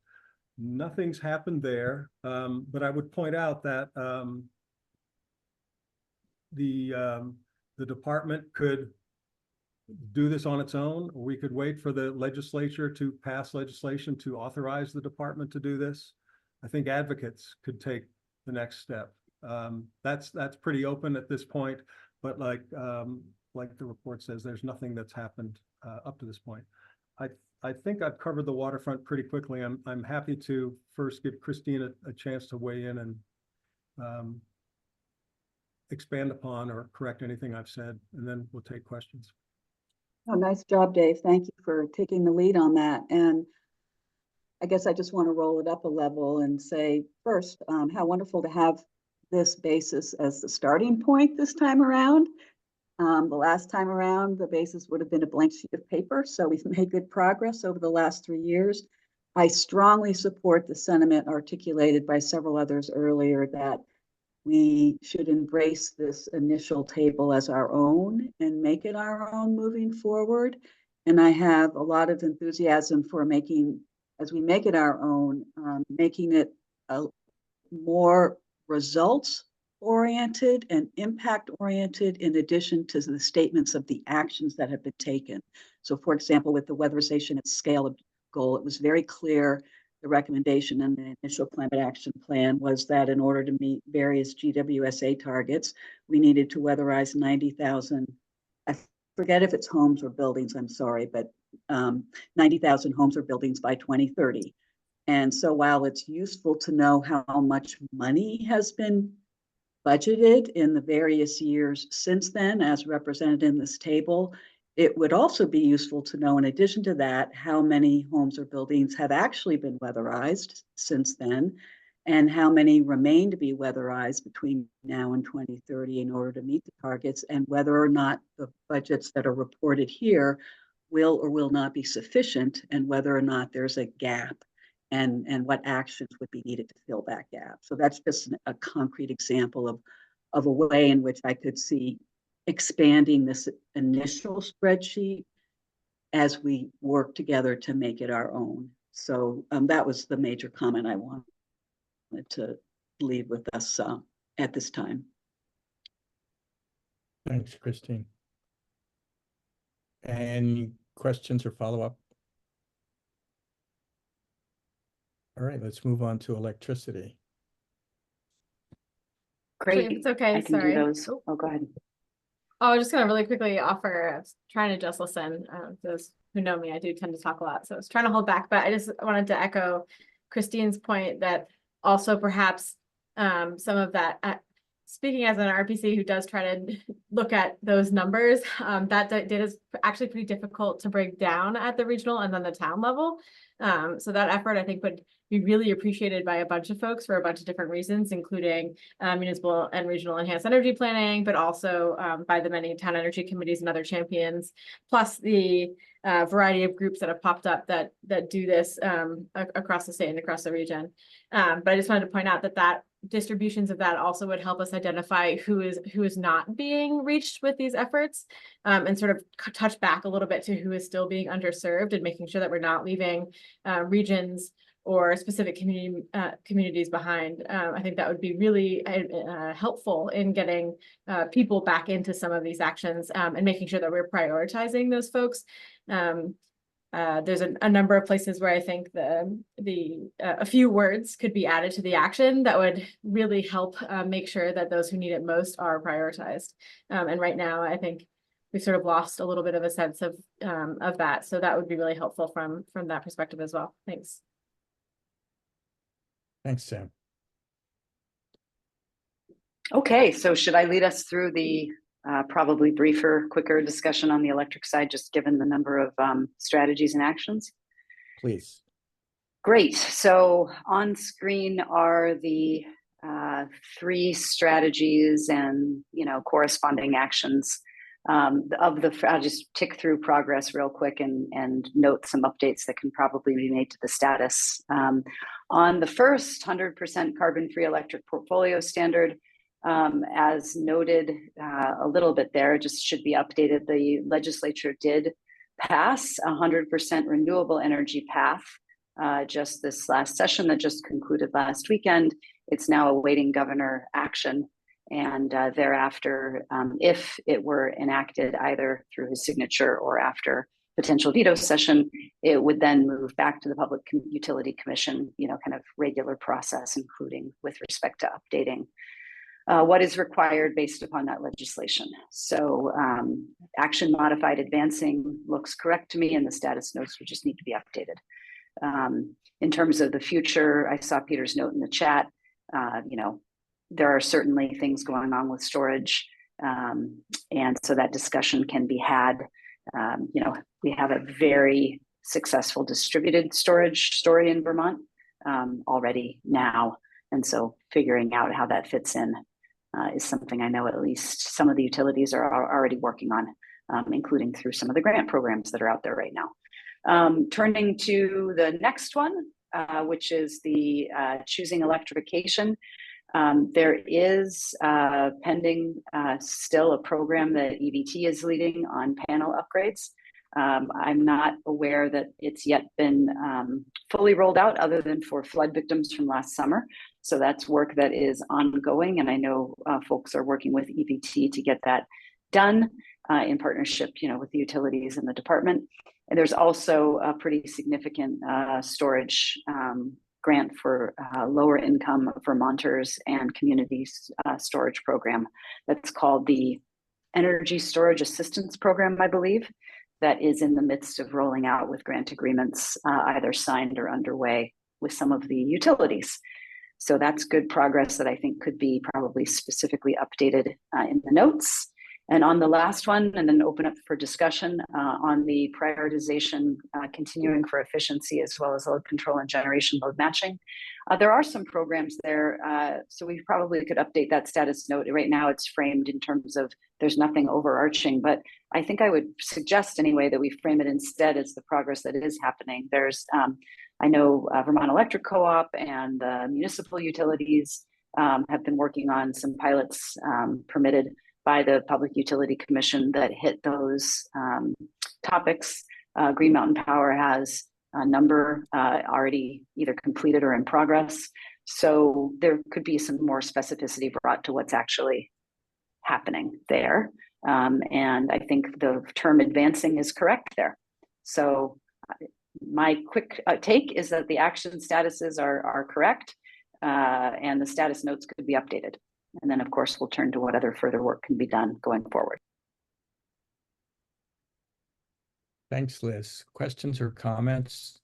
Nothing's happened there, but I would point out that the department could do this on its own, or we could wait for the legislature to pass legislation to authorize the department to do this. I think advocates could take the next step. That's pretty open at this point, but like the report says, there's nothing that's happened up to this point. I think I've covered the waterfront pretty quickly. I'm happy to first give Christine a chance to weigh in and expand upon or correct anything I've said, and then we'll take questions. Oh, nice job, Dave. Thank you for taking the lead on that. And I guess I just want to roll it up a level and say first, how wonderful to have this basis as the starting point this time around. The last time around, the basis would have been a blank sheet of paper. So we've made good progress over the last 3 years. I strongly support the sentiment articulated by several others earlier that we should embrace this initial table as our own and make it our own moving forward. And I have a lot of enthusiasm for as we make it our own, making it a more results oriented and impact oriented, in addition to the statements of the actions that have been taken. So for example, with the weatherization at scale goal, it was very clear the recommendation in the initial climate action plan was that in order to meet various GWSA targets, we needed to weatherize 90,000, I forget if it's homes or buildings, I'm sorry, but 90,000 homes or buildings by 2030. And so while it's useful to know how much money has been budgeted in the various years since then, as represented in this table, it would also be useful to know, in addition to that, how many homes or buildings have actually been weatherized since then, and how many remain to be weatherized between now and 2030 in order to meet the targets, and whether or not the budgets that are reported here will or will not be sufficient, and whether or not there's a gap, and what actions would be needed to fill that gap. So that's just a concrete example of a way in which I could see expanding this initial spreadsheet as we work together to make it our own. So that was the major comment I wanted to leave with us at this time. Thanks, Christine. Any questions or follow-up? All right, let's move on to electricity. Great. It's okay. I can Sorry. do those. Oh, go ahead. Oh, I was just gonna really quickly offer, I was trying to just listen. Those who know me, I do tend to talk a lot, so I was trying to hold back, but I just wanted to echo Christine's point that also perhaps some of that, speaking as an RPC who does try to look at those numbers, that data is actually pretty difficult to break down at the regional and then the town level. So that effort, I think, would be really appreciated by a bunch of folks for a bunch of different reasons, including municipal and regional enhanced energy planning, but also by the many town energy committees and other champions, plus the variety of groups that have popped up that do this across the state and across the region. But I just wanted to point out that distributions of that also would help us identify who is not being reached with these efforts, and sort of touch back a little bit to who is still being underserved, and making sure that we're not leaving regions or specific communities behind. I think that would be really helpful in getting people back into some of these actions, and making sure that we're prioritizing those folks. There's a number of places where I think a few words could be added to the action that would really help make sure that those who need it most are prioritized. And right now, I think we sort of lost a little bit of a sense of that. So that would be really helpful from that perspective as well. Thanks. Thanks, Sam. Okay, so should I lead us through the probably briefer, quicker discussion on the electric side, just given the number of strategies and actions? Please. Great. So on screen are the 3 strategies and corresponding actions. I'll just tick through progress real quick and note some updates that can probably be made to the status. On the first 100% carbon-free electric portfolio standard, as noted a little bit there, just should be updated. The legislature did pass a 100% renewable energy path just this last session that just concluded last weekend. It's now awaiting governor action. And thereafter, if it were enacted either through his signature or after potential veto session, it would then move back to the Public Utility Commission, kind of regular process, including with respect to updating what is required based upon that legislation. So action modified advancing looks correct to me, and the status notes would just need to be updated. In terms of the future, I saw Peter's note in the chat. There are certainly things going on with storage, and so that discussion can be had. We have a very successful distributed storage story in Vermont already now, and so figuring out how that fits in is something I know at least some of the utilities are already working on, including through some of the grant programs that are out there right now. Turning to the next one, which is the choosing electrification. There is pending still a program that EVT is leading on panel upgrades. I'm not aware that it's yet been fully rolled out other than for flood victims from last summer. So that's work that is ongoing. And I know folks are working with EVT to get that done in partnership, with the utilities and the department. And there's also a pretty significant storage grant for lower income Vermonters and communities storage program that's called the Energy Storage Assistance Program, I believe, that is in the midst of rolling out with grant agreements either signed or underway with some of the utilities. So that's good progress that I think could be probably specifically updated in the notes. And on the last one, and then open up for discussion on the prioritization, continuing for efficiency, as well as load control and generation load matching. There are some programs there, so we probably could update that status note. Right now it's framed in terms of there's nothing overarching, but I think I would suggest anyway that we frame it instead as the progress that is happening. There's, I know Vermont Electric Co-op and municipal utilities have been working on some pilots permitted by the Public Utility Commission that hit those topics. Green Mountain Power has a number already either completed or in progress. So there could be some more specificity brought to what's actually happening there. And I think the term advancing is correct there. So my quick take is that the action statuses are correct and the status notes could be updated. And then, of course, we'll turn to what other further work can be done going forward. Thanks, Liz. Questions or comments?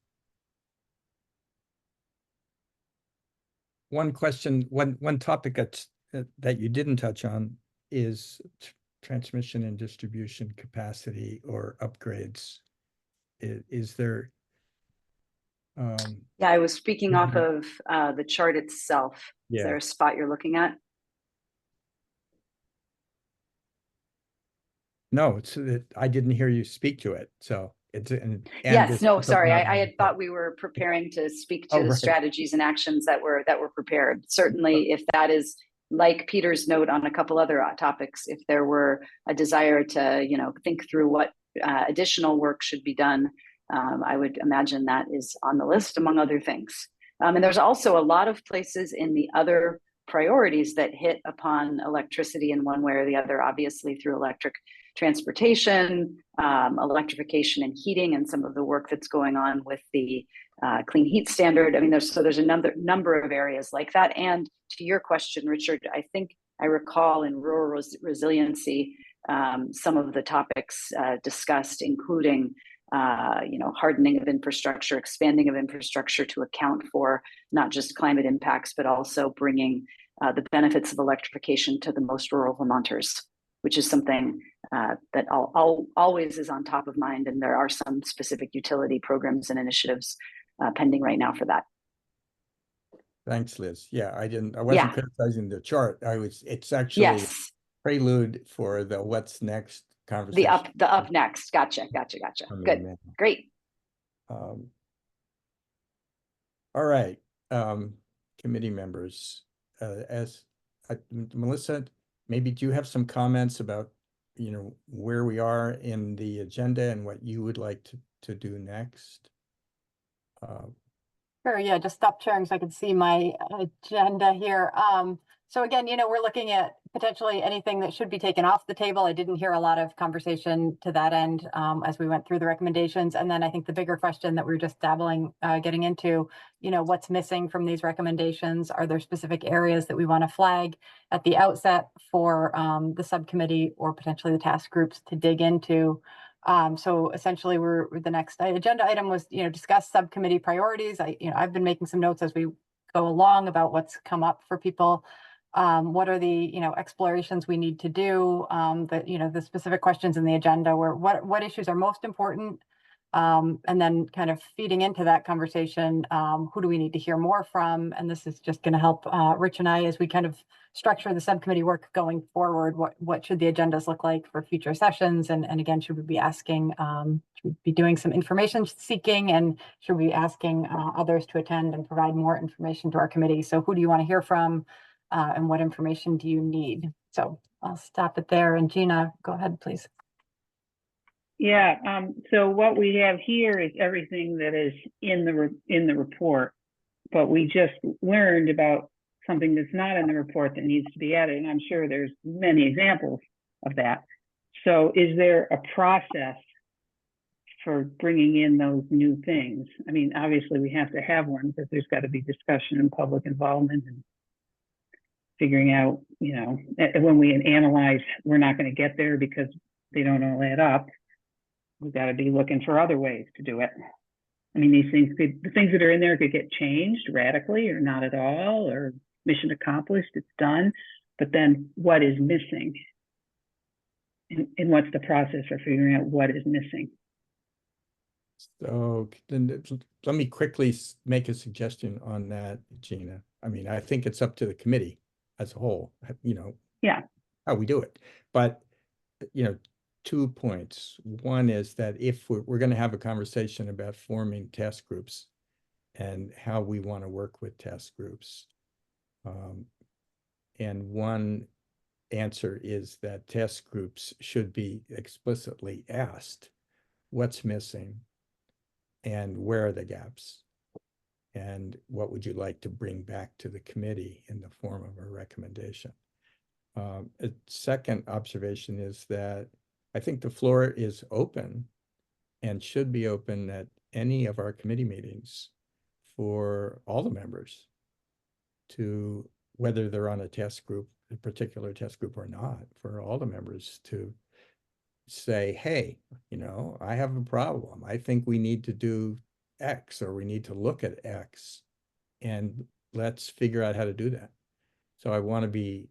One question, one topic that you didn't touch on is transmission and distribution capacity or upgrades. Is there Yeah, I was speaking off Mhm. of the chart itself. Is Yeah. there a spot you're looking at? No, I didn't hear you speak to it, so and Yes, this no, is open sorry. up I on had the thought top. we were preparing to speak Oh, to the right. strategies and actions that were prepared. Certainly, if that is like Peter's note on a couple other topics, if there were a desire to, think through what additional work should be done, I would imagine that is on the list among other things. And there's also a lot of places in the other priorities that hit upon electricity in one way or the other, obviously through electric transportation, electrification and heating, and some of the work that's going on with the clean heat standard. I mean, there's a number of areas like that. And to your question, Richard, I think I recall in rural resiliency, some of the topics discussed, including hardening of infrastructure, expanding of infrastructure to account for not just climate impacts, but also bringing the benefits of electrification to the most rural Vermonters, which is something that always is on top of mind. And there are some specific utility programs and initiatives pending right now for that. Thanks, Liz. Yeah, I wasn't criticizing the chart. It's actually Yes, prelude for the what's next the conversation. up next. Gotcha. Good, great. All right, committee members, Melissa, maybe do you have some comments about, where we are in the agenda and what you would like to do next? Sure, yeah, just stop sharing so I can see my agenda here. So again, we're looking at potentially anything that should be taken off the table. I didn't hear a lot of conversation to that end as we went through the recommendations. And then I think the bigger question that we were just getting into, what's missing from these recommendations? Are there specific areas that we want to flag at the outset for the subcommittee or potentially the task groups to dig into? So essentially the next agenda item was, discuss subcommittee priorities. I've been making some notes as we go along about what's come up for people. What are the, explorations we need to do? The specific questions in the agenda were what issues are most important? And then kind of feeding into that conversation, who do we need to hear more from? And this is just going to help Rich and I as we kind of structure the subcommittee work going forward. What should the agendas look like for future sessions? And again, should we be asking, should we be doing some information seeking, and should we be asking others to attend and provide more information to our committee? So who do you want to hear from, and what information do you need? So I'll stop it there. And Gina, go ahead, please. Yeah, so what we have here is everything that is in the report, but we just learned about something that's not in the report that needs to be added, and I'm sure there's many examples of that. So is there a process for bringing in those new things? I mean, obviously we have to have one because there's got to be discussion and public involvement and figuring out, when we analyze, we're not going to get there because they don't all add up. We've got to be looking for other ways to do it. I mean, the things that are in there could get changed radically or not at all, or mission accomplished, it's done. But then what is missing? And what's the process for figuring out what is missing? So then let me quickly make a suggestion on that, Gina. I mean, I think it's up to the committee as a whole, Yeah, how we do it. But, 2 points. One is that if we're going to have a conversation about forming task groups and how we want to work with task groups. And one answer is that task groups should be explicitly asked what's missing and where are the gaps, and what would you like to bring back to the committee in the form of a recommendation. A second observation is that I think the floor is open and should be open at any of our committee meetings for all the members, to whether they're on a particular task group or not, for all the members to say, hey, I have a problem. I think we need to do X, or we need to look at X, and let's figure out how to do that. So I want to be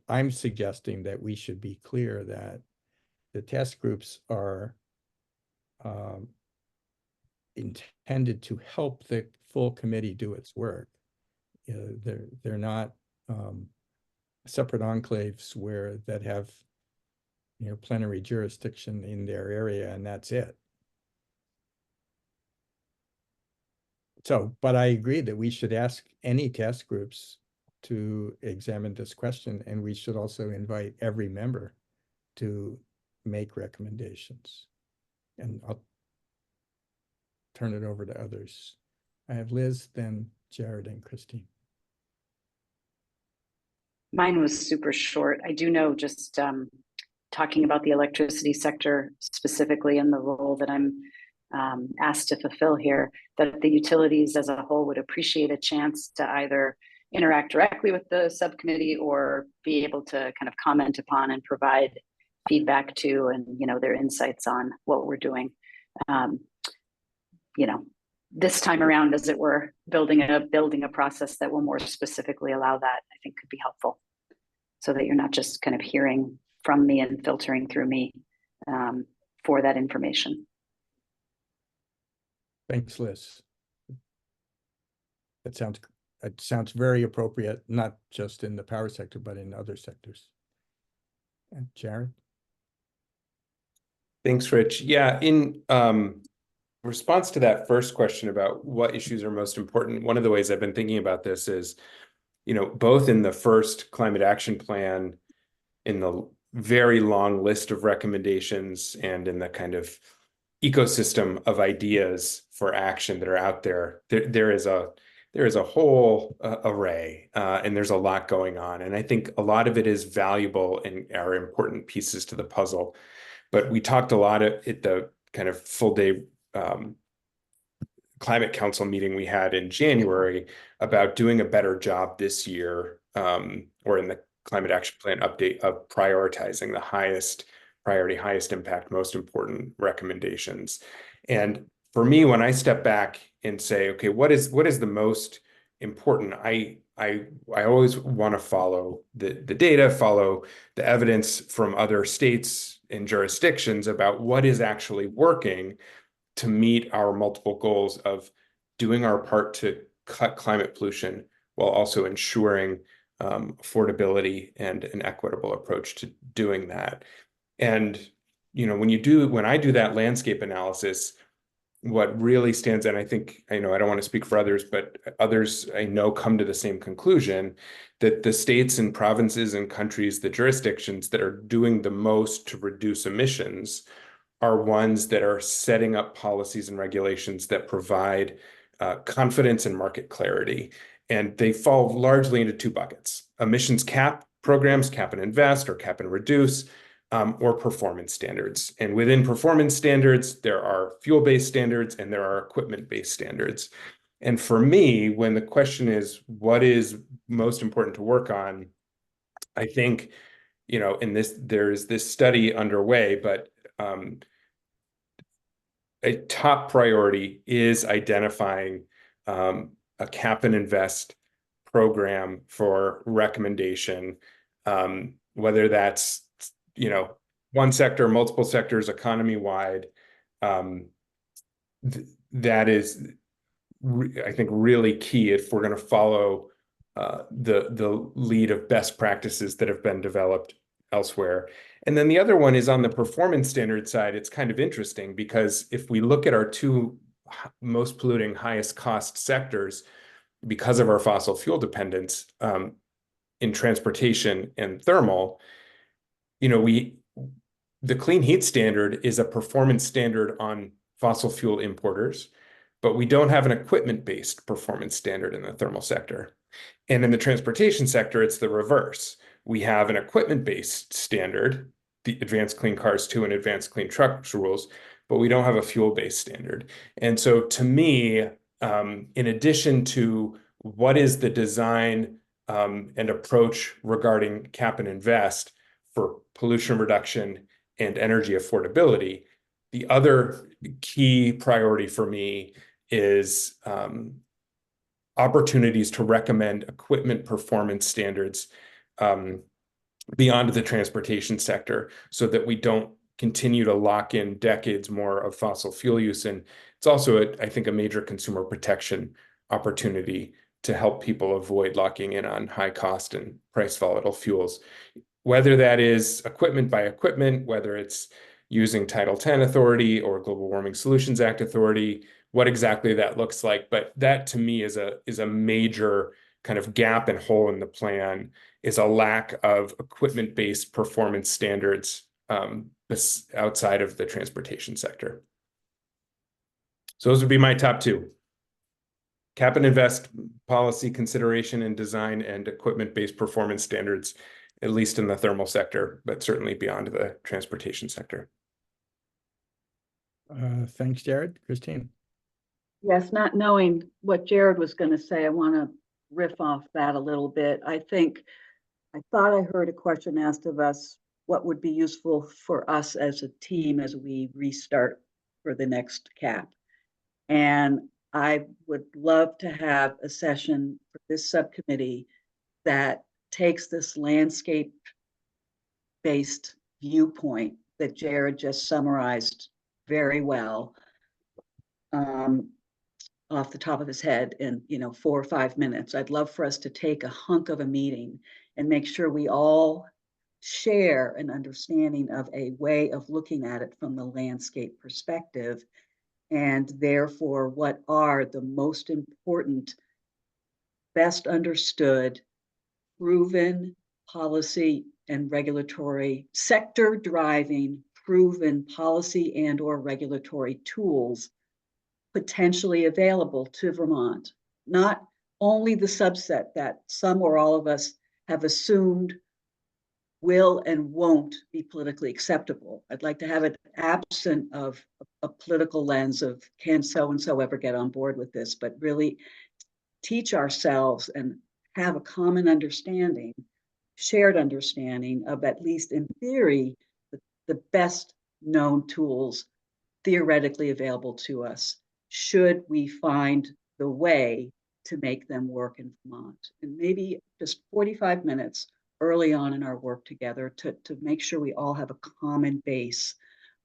I'm suggesting that we should be clear that the task groups are intended to help the full committee do its work. They're not separate enclaves that have plenary jurisdiction in their area, and that's it. So, but I agree that we should ask any task groups to examine this question, and we should also invite every member to make recommendations. And I'll turn it over to others. I have Liz, then Jared and Christine. Mine was super short. I do know, just talking about the electricity sector specifically and the role that I'm asked to fulfill here, that the utilities as a whole would appreciate a chance to either interact directly with the subcommittee or be able to kind of comment upon and provide feedback to, and their insights on what we're doing. This time around, as it were, building a process that will more specifically allow that, I think could be helpful, so that you're not just kind of hearing from me and filtering through me for that information. Thanks, Liz. It sounds very appropriate, not just in the power sector, but in other sectors. And Jared? Thanks, Rich. Yeah, in response to that first question about what issues are most important, one of the ways I've been thinking about this is, both in the first climate action plan, in the very long list of recommendations, and in the kind of ecosystem of ideas for action that are out there, there is a whole array, and there's a lot going on. And I think a lot of it is valuable and are important pieces to the puzzle. But we talked a lot at the kind of full day Climate Council meeting we had in January about doing a better job this year, or in the Climate Action Plan update, of prioritizing the highest priority, highest impact, most important recommendations. And for me, when I step back and say, okay, what is the most important? I always want to follow the data, follow the evidence from other states and jurisdictions about what is actually working to meet our multiple goals of doing our part to cut climate pollution while also ensuring affordability and an equitable approach to doing that. And when I do that landscape analysis, what really stands out, I think, I don't want to speak for others, but others I know come to the same conclusion, that the states and provinces and countries, the jurisdictions that are doing the most to reduce emissions are ones that are setting up policies and regulations that provide confidence and market clarity. And they fall largely into two buckets: emissions cap programs, cap and invest, or cap and reduce, or performance standards. And within performance standards, there are fuel-based standards and there are equipment-based standards. And for me, when the question is, what is most important to work on, I think, there's this study underway, but a top priority is identifying a cap and invest program for recommendation, whether that's one sector, multiple sectors, economy-wide. That is, I think, really key if we're going to follow the lead of best practices that have been developed elsewhere. And then the other one is on the performance standard side. It's kind of interesting because if we look at our two most polluting, highest cost sectors, because of our fossil fuel dependence, in transportation and thermal, the clean heat standard is a performance standard on fossil fuel importers, but we don't have an equipment-based performance standard in the thermal sector. And in the transportation sector, it's the reverse. We have an equipment-based standard, the Advanced Clean Cars 2 and Advanced Clean Trucks rules, but we don't have a fuel-based standard. And so to me, in addition to what is the design and approach regarding cap and invest for pollution reduction and energy affordability, the other key priority for me is opportunities to recommend equipment performance standards beyond the transportation sector, so that we don't continue to lock in decades more of fossil fuel use. And it's also, I think, a major consumer protection opportunity to help people avoid locking in on high cost and price volatile fuels. Whether that is equipment by equipment, whether it's using Title X authority or Global Warming Solutions Act authority, what exactly that looks like. But that to me is a major kind of gap and hole in the plan, is a lack of equipment-based performance standards outside of the transportation sector. So those would be my top two. Cap and invest policy consideration and design and equipment-based performance standards, at least in the thermal sector, but certainly beyond the transportation sector. Thanks, Jared. Christine. Yes, not knowing what Jared was going to say, I want to riff off that a little bit. I thought I heard a question asked of us, what would be useful for us as a team as we restart for the next cap? And I would love to have a session for this subcommittee that takes this landscape-based viewpoint that Jared just summarized very well, off the top of his head in 4 or 5 minutes. I'd love for us to take a hunk of a meeting and make sure we all share an understanding of a way of looking at it from the landscape perspective, and therefore what are the most important, best understood, proven policy and regulatory sector driving proven policy and or regulatory tools potentially available to Vermont, not only the subset that some or all of us have assumed will and won't be politically acceptable. I'd like to have it absent of a political lens of can so-and-so ever get on board with this, but really teach ourselves and have a common understanding, shared understanding of, at least in theory, the best known tools theoretically available to us, should we find the way to make them work in Vermont. And maybe just 45 minutes early on in our work together to make sure we all have a common base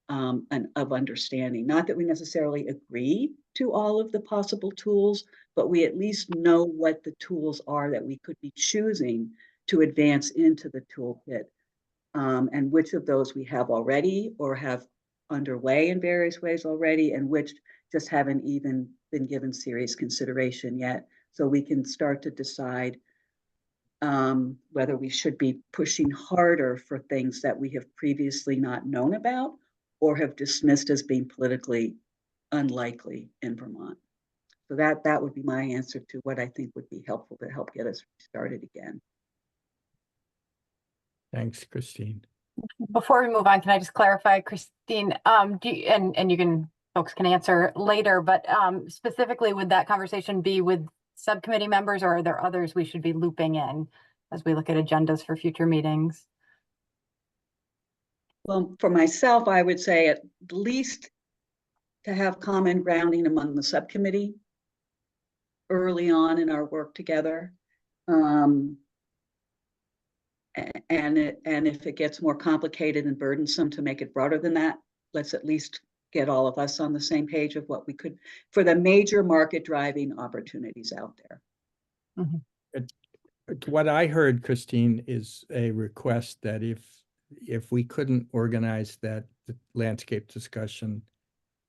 of understanding. Not that we necessarily agree to all of the possible tools, but we at least know what the tools are that we could be choosing to advance into the toolkit, and which of those we have already or have underway in various ways already, and which just haven't even been given serious consideration yet. So we can start to decide whether we should be pushing harder for things that we have previously not known about or have dismissed as being politically unlikely in Vermont. So that would be my answer to what I think would be helpful to help get us started again. Thanks, Christine. Before we move on, can I just clarify, Christine, and you can, folks can answer later, but specifically would that conversation be with subcommittee members, or are there others we should be looping in as we look at agendas for future meetings? Well, for myself, I would say at least to have common grounding among the subcommittee early on in our work together. And if it gets more complicated and burdensome, to make it broader than that, let's at least get all of us on the same page of what we could for the major market driving opportunities out there. Mm-hmm. What I heard, Christine, is a request that if we couldn't organize that landscape discussion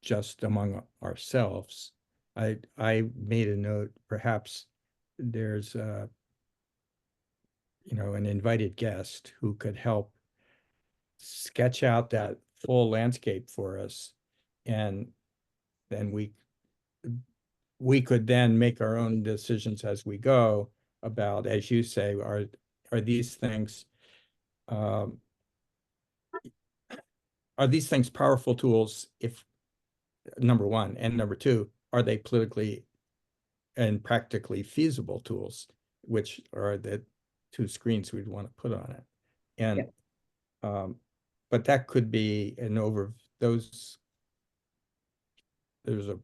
just among ourselves, I made a note, perhaps there's an invited guest who could help sketch out that full landscape for us, and then we could then make our own decisions as we go about, as you say, are these things powerful tools, if number one, and number two, are they politically and practically feasible tools, which are the two screens we'd want to put on it. And but that could be there's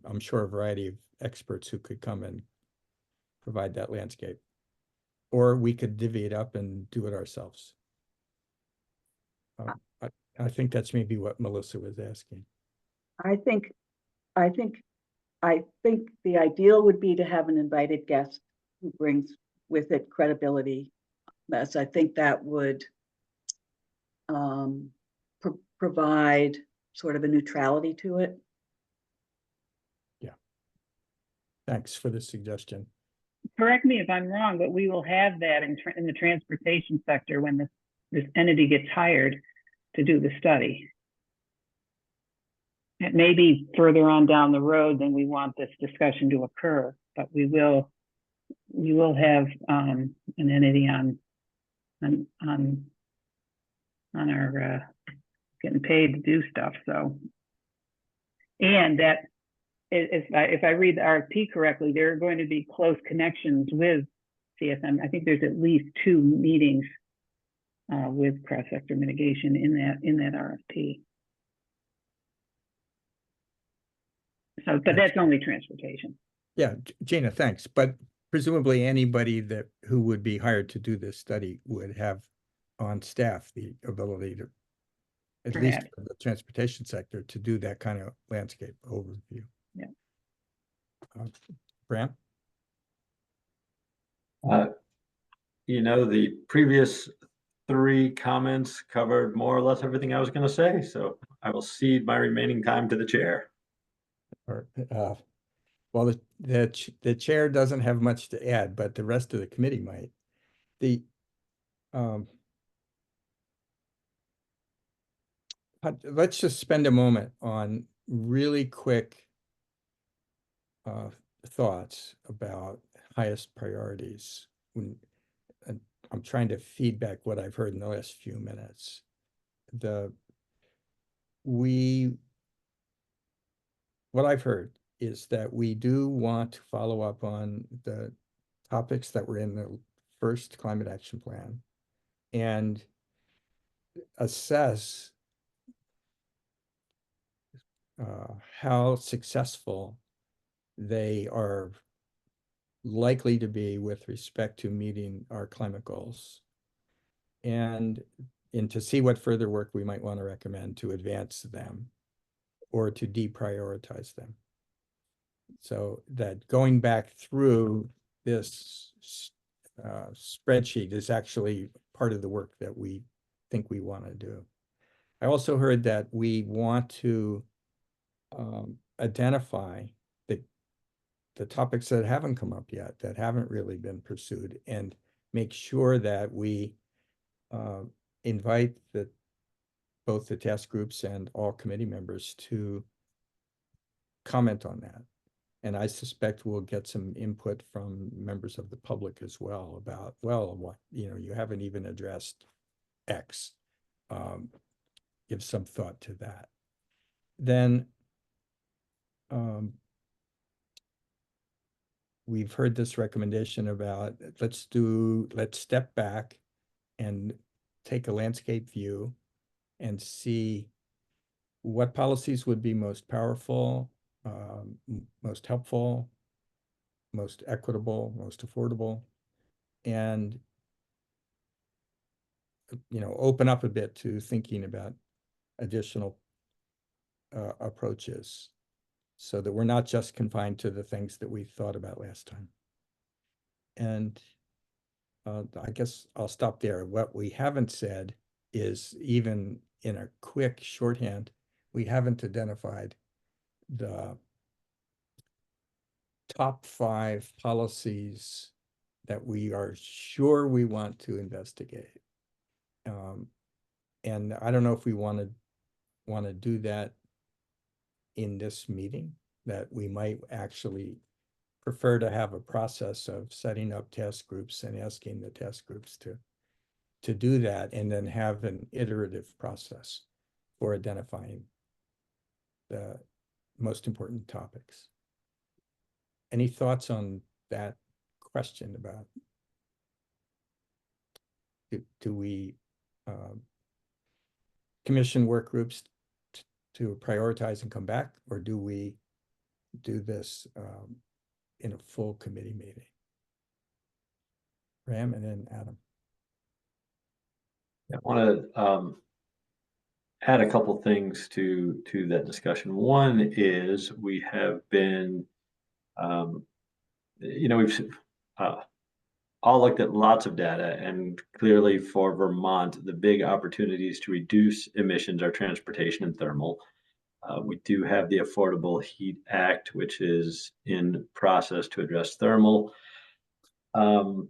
I'm sure a variety of experts who could come and provide that landscape, or we could divvy it up and do it ourselves. I think that's maybe what Melissa was asking. I think the ideal would be to have an invited guest who brings with it credibility. As I think that would provide sort of a neutrality to it. Yeah. Thanks for the suggestion. Correct me if I'm wrong, but we will have that in the transportation sector when this entity gets hired to do the study. It may be further on down the road than we want this discussion to occur, but we will have an entity on our getting paid to do stuff. So, and that if I read the RFP correctly, there are going to be close connections with CSM. I think there's at least 2 meetings with cross-sector mitigation in that RFP. So, but that's only transportation. Yeah, Gina, thanks. But presumably anybody who would be hired to do this study would have on staff the ability to, at least for the transportation sector, to do that kind of landscape overview. Yeah. Bram? The previous 3 comments covered more or less everything I was going to say, so I will cede my remaining time to the chair. Well, the chair doesn't have much to add, but the rest of the committee might. Let's just spend a moment on really quick thoughts about highest priorities. I'm trying to feedback what I've heard in the last few minutes. What I've heard is that we do want to follow up on the topics that were in the first climate action plan and assess how successful they are likely to be with respect to meeting our climate goals, and to see what further work we might want to recommend to advance them or to deprioritize them. So that going back through this spreadsheet is actually part of the work that we think we want to do. I also heard that we want to identify the topics that haven't come up yet, that haven't really been pursued, and make sure that we invite both the task groups and all committee members to comment on that. And I suspect we'll get some input from members of the public as well about, well, what, you haven't even addressed X. Give some thought to that. Then we've heard this recommendation about let's step back and take a landscape view and see what policies would be most powerful, most helpful, most equitable, most affordable, and open up a bit to thinking about additional approaches, so that we're not just confined to the things that we thought about last time. And I guess I'll stop there. What we haven't said is, even in a quick shorthand, we haven't identified the top 5 policies that we are sure we want to investigate. And I don't know if we want to do that in this meeting, that we might actually prefer to have a process of setting up task groups and asking the task groups to do that, and then have an iterative process for identifying the most important topics. Any thoughts on that question about do we commission work groups to prioritize and come back, or do we do this in a full committee meeting? Ram and then Adam. I want to add a couple things to that discussion. One is we have been, we've all looked at lots of data, and clearly for Vermont, the big opportunities to reduce emissions are transportation and thermal. We do have the Affordable Heat Act, which is in process to address thermal. And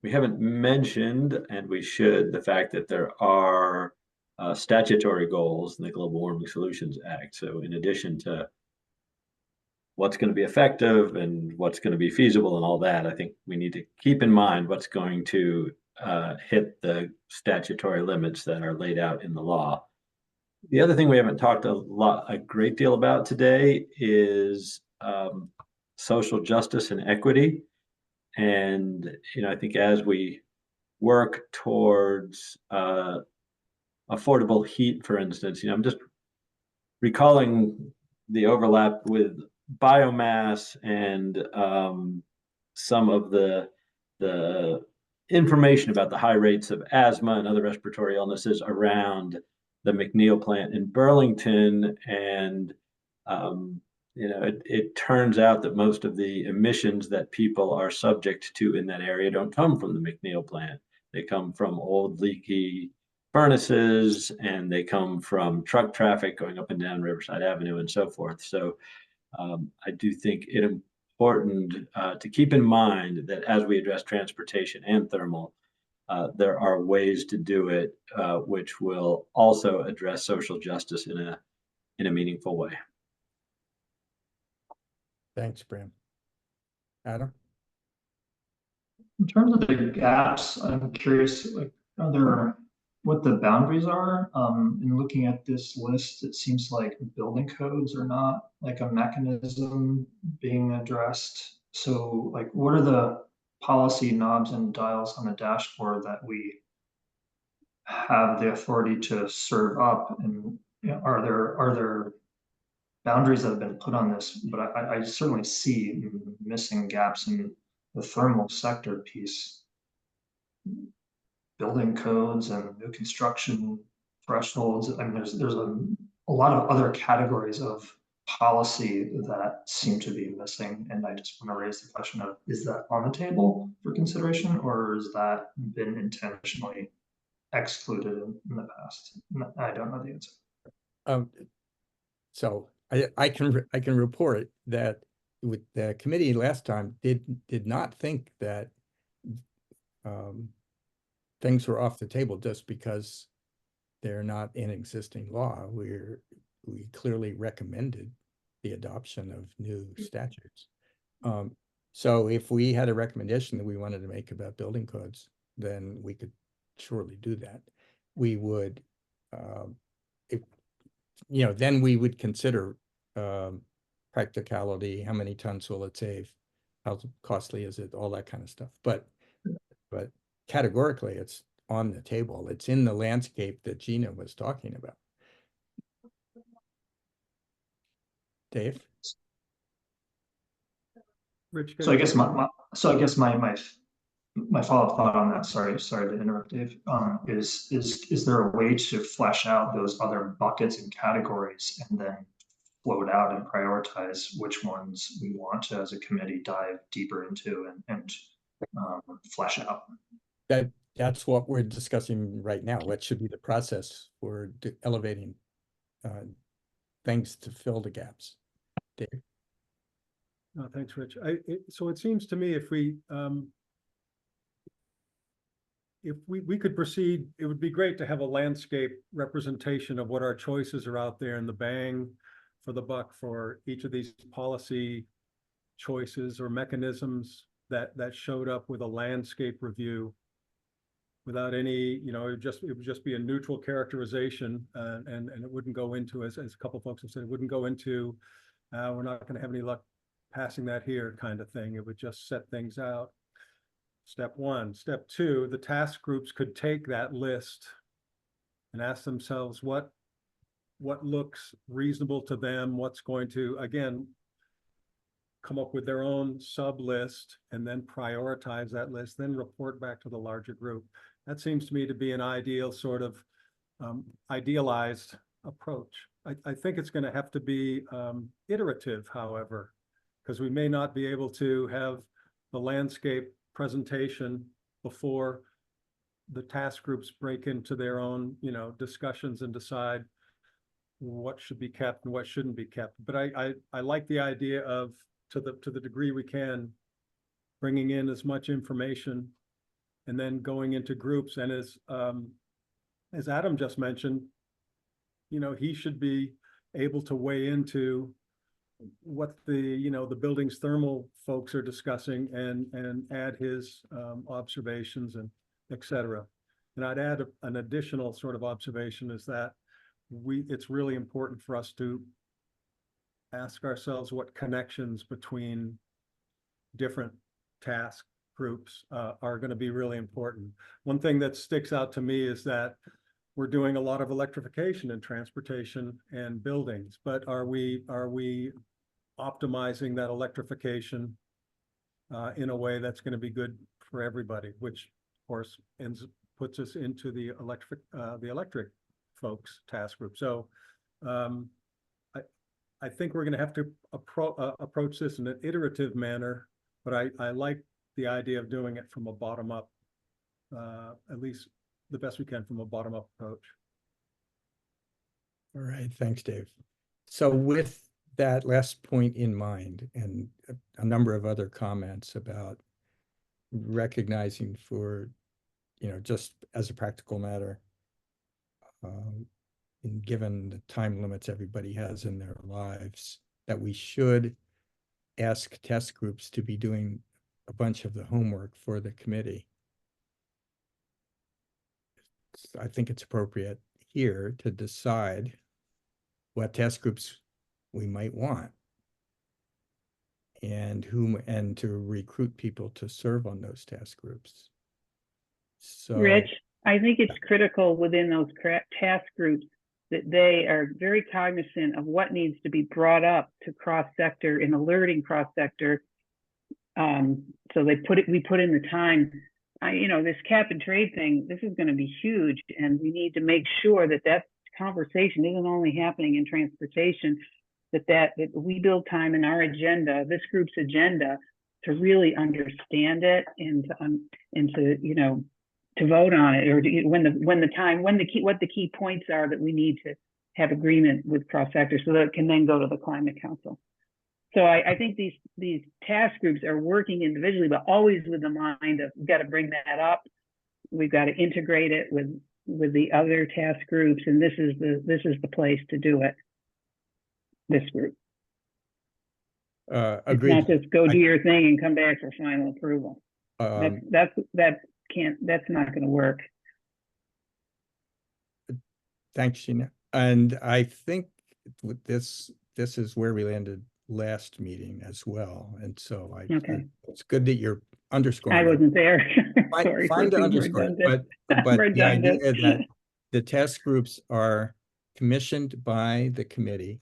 we haven't mentioned, and we should, the fact that there are statutory goals in the Global Warming Solutions Act. So in addition to what's going to be effective and what's going to be feasible and all that, I think we need to keep in mind what's going to hit the statutory limits that are laid out in the law. The other thing we haven't talked a great deal about today is social justice and equity. And, I think as we work towards affordable heat, for instance, I'm just recalling the overlap with biomass and some of the information about the high rates of asthma and other respiratory illnesses around the McNeil plant in Burlington. And it turns out that most of the emissions that people are subject to in that area don't come from the McNeil plant. They come from old leaky furnaces, and they come from truck traffic going up and down Riverside Avenue and so forth. So I do think it important to keep in mind that as we address transportation and thermal, there are ways to do it which will also address social justice in a meaningful way. Thanks, Bram. Adam? In terms of the gaps, I'm curious, what the boundaries are. In looking at this list, it seems like building codes are not like a mechanism being addressed. So what are the policy knobs and dials on the dashboard that we have the authority to serve up? And are there boundaries that have been put on this? But I certainly see missing gaps in the thermal sector piece. Building codes and new construction thresholds. I mean, there's a lot of other categories of policy that seem to be missing. And I just want to raise the question of, is that on the table for consideration, or has that been intentionally excluded in the past? I don't know the answer. So I can report that with the committee last time did not think that things were off the table just because they're not in existing law. We clearly recommended the adoption of new statutes. So if we had a recommendation that we wanted to make about building codes, then we could surely do that. We would, then we would consider practicality, how many tons will it save, how costly is it, all that kind of stuff. But categorically, it's on the table. It's in the landscape that Gina was talking about. Dave? Rich, so I guess my follow-up thought on that, sorry to interrupt, Dave, is there a way to flesh out those other buckets and categories and then float out and prioritize which ones we want to, as a committee, dive deeper into and flesh out? That's what we're discussing right now. What should be the process for elevating things to fill the gaps? Dave? Thanks, Rich. So it seems to me if we could proceed, it would be great to have a landscape representation of what our choices are out there and the bang for the buck for each of these policy choices or mechanisms that showed up with a landscape review without any, it would just be a neutral characterization, and it wouldn't go into, as a couple folks have said, it wouldn't go into we're not going to have any luck passing that here kind of thing. It would just set things out. Step one. Step two, the task groups could take that list and ask themselves what looks reasonable to them, what's going to, again, come up with their own sub list and then prioritize that list, then report back to the larger group. That seems to me to be an ideal sort of idealized approach. I think it's going to have to be iterative, however, because we may not be able to have the landscape presentation before the task groups break into their own, discussions and decide what should be kept and what shouldn't be kept. But I like the idea of, to the degree we can, bringing in as much information and then going into groups. And as Adam just mentioned, he should be able to weigh into what the building's thermal folks are discussing and add his observations and et cetera. And I'd add an additional sort of observation is that it's really important for us to ask ourselves what connections between different task groups are going to be really important. One thing that sticks out to me is that we're doing a lot of electrification in transportation and buildings, but are we optimizing that electrification in a way that's going to be good for everybody, which of course puts us into the electric folks task group. So I think we're going to have to approach this in an iterative manner, but I like the idea of doing it from a bottom up, at least the best we can from a bottom up approach. All right, thanks, Dave. So with that last point in mind and a number of other comments about recognizing for, just as a practical matter, and given the time limits everybody has in their lives, that we should ask test groups to be doing a bunch of the homework for the committee. I think it's appropriate here to decide what task groups we might want and to recruit people to serve on those task groups. So, Rich, I think it's critical within those task groups that they are very cognizant of what needs to be brought up to cross-sector and alerting cross-sector. So we put in the time. This cap and trade thing, this is going to be huge, and we need to make sure that conversation isn't only happening in transportation, that we build time in our agenda, this group's agenda, to really understand it and to vote on it, or what the key points are that we need to have agreement with cross-sector so that it can then go to the Climate Council. So I think these task groups are working individually, but always with the mind of, we've got to bring that up. We've got to integrate it with the other task groups, and this is the place to do it. This group. Agreed. It's not just go do your thing and come back for final approval. That's not going to work. Thanks, Sheena. And I think with this is where we landed last meeting as well. And so it's good that you're underscoring. I wasn't there. Sorry, fine to underscore it, but the idea that the task groups are commissioned by the committee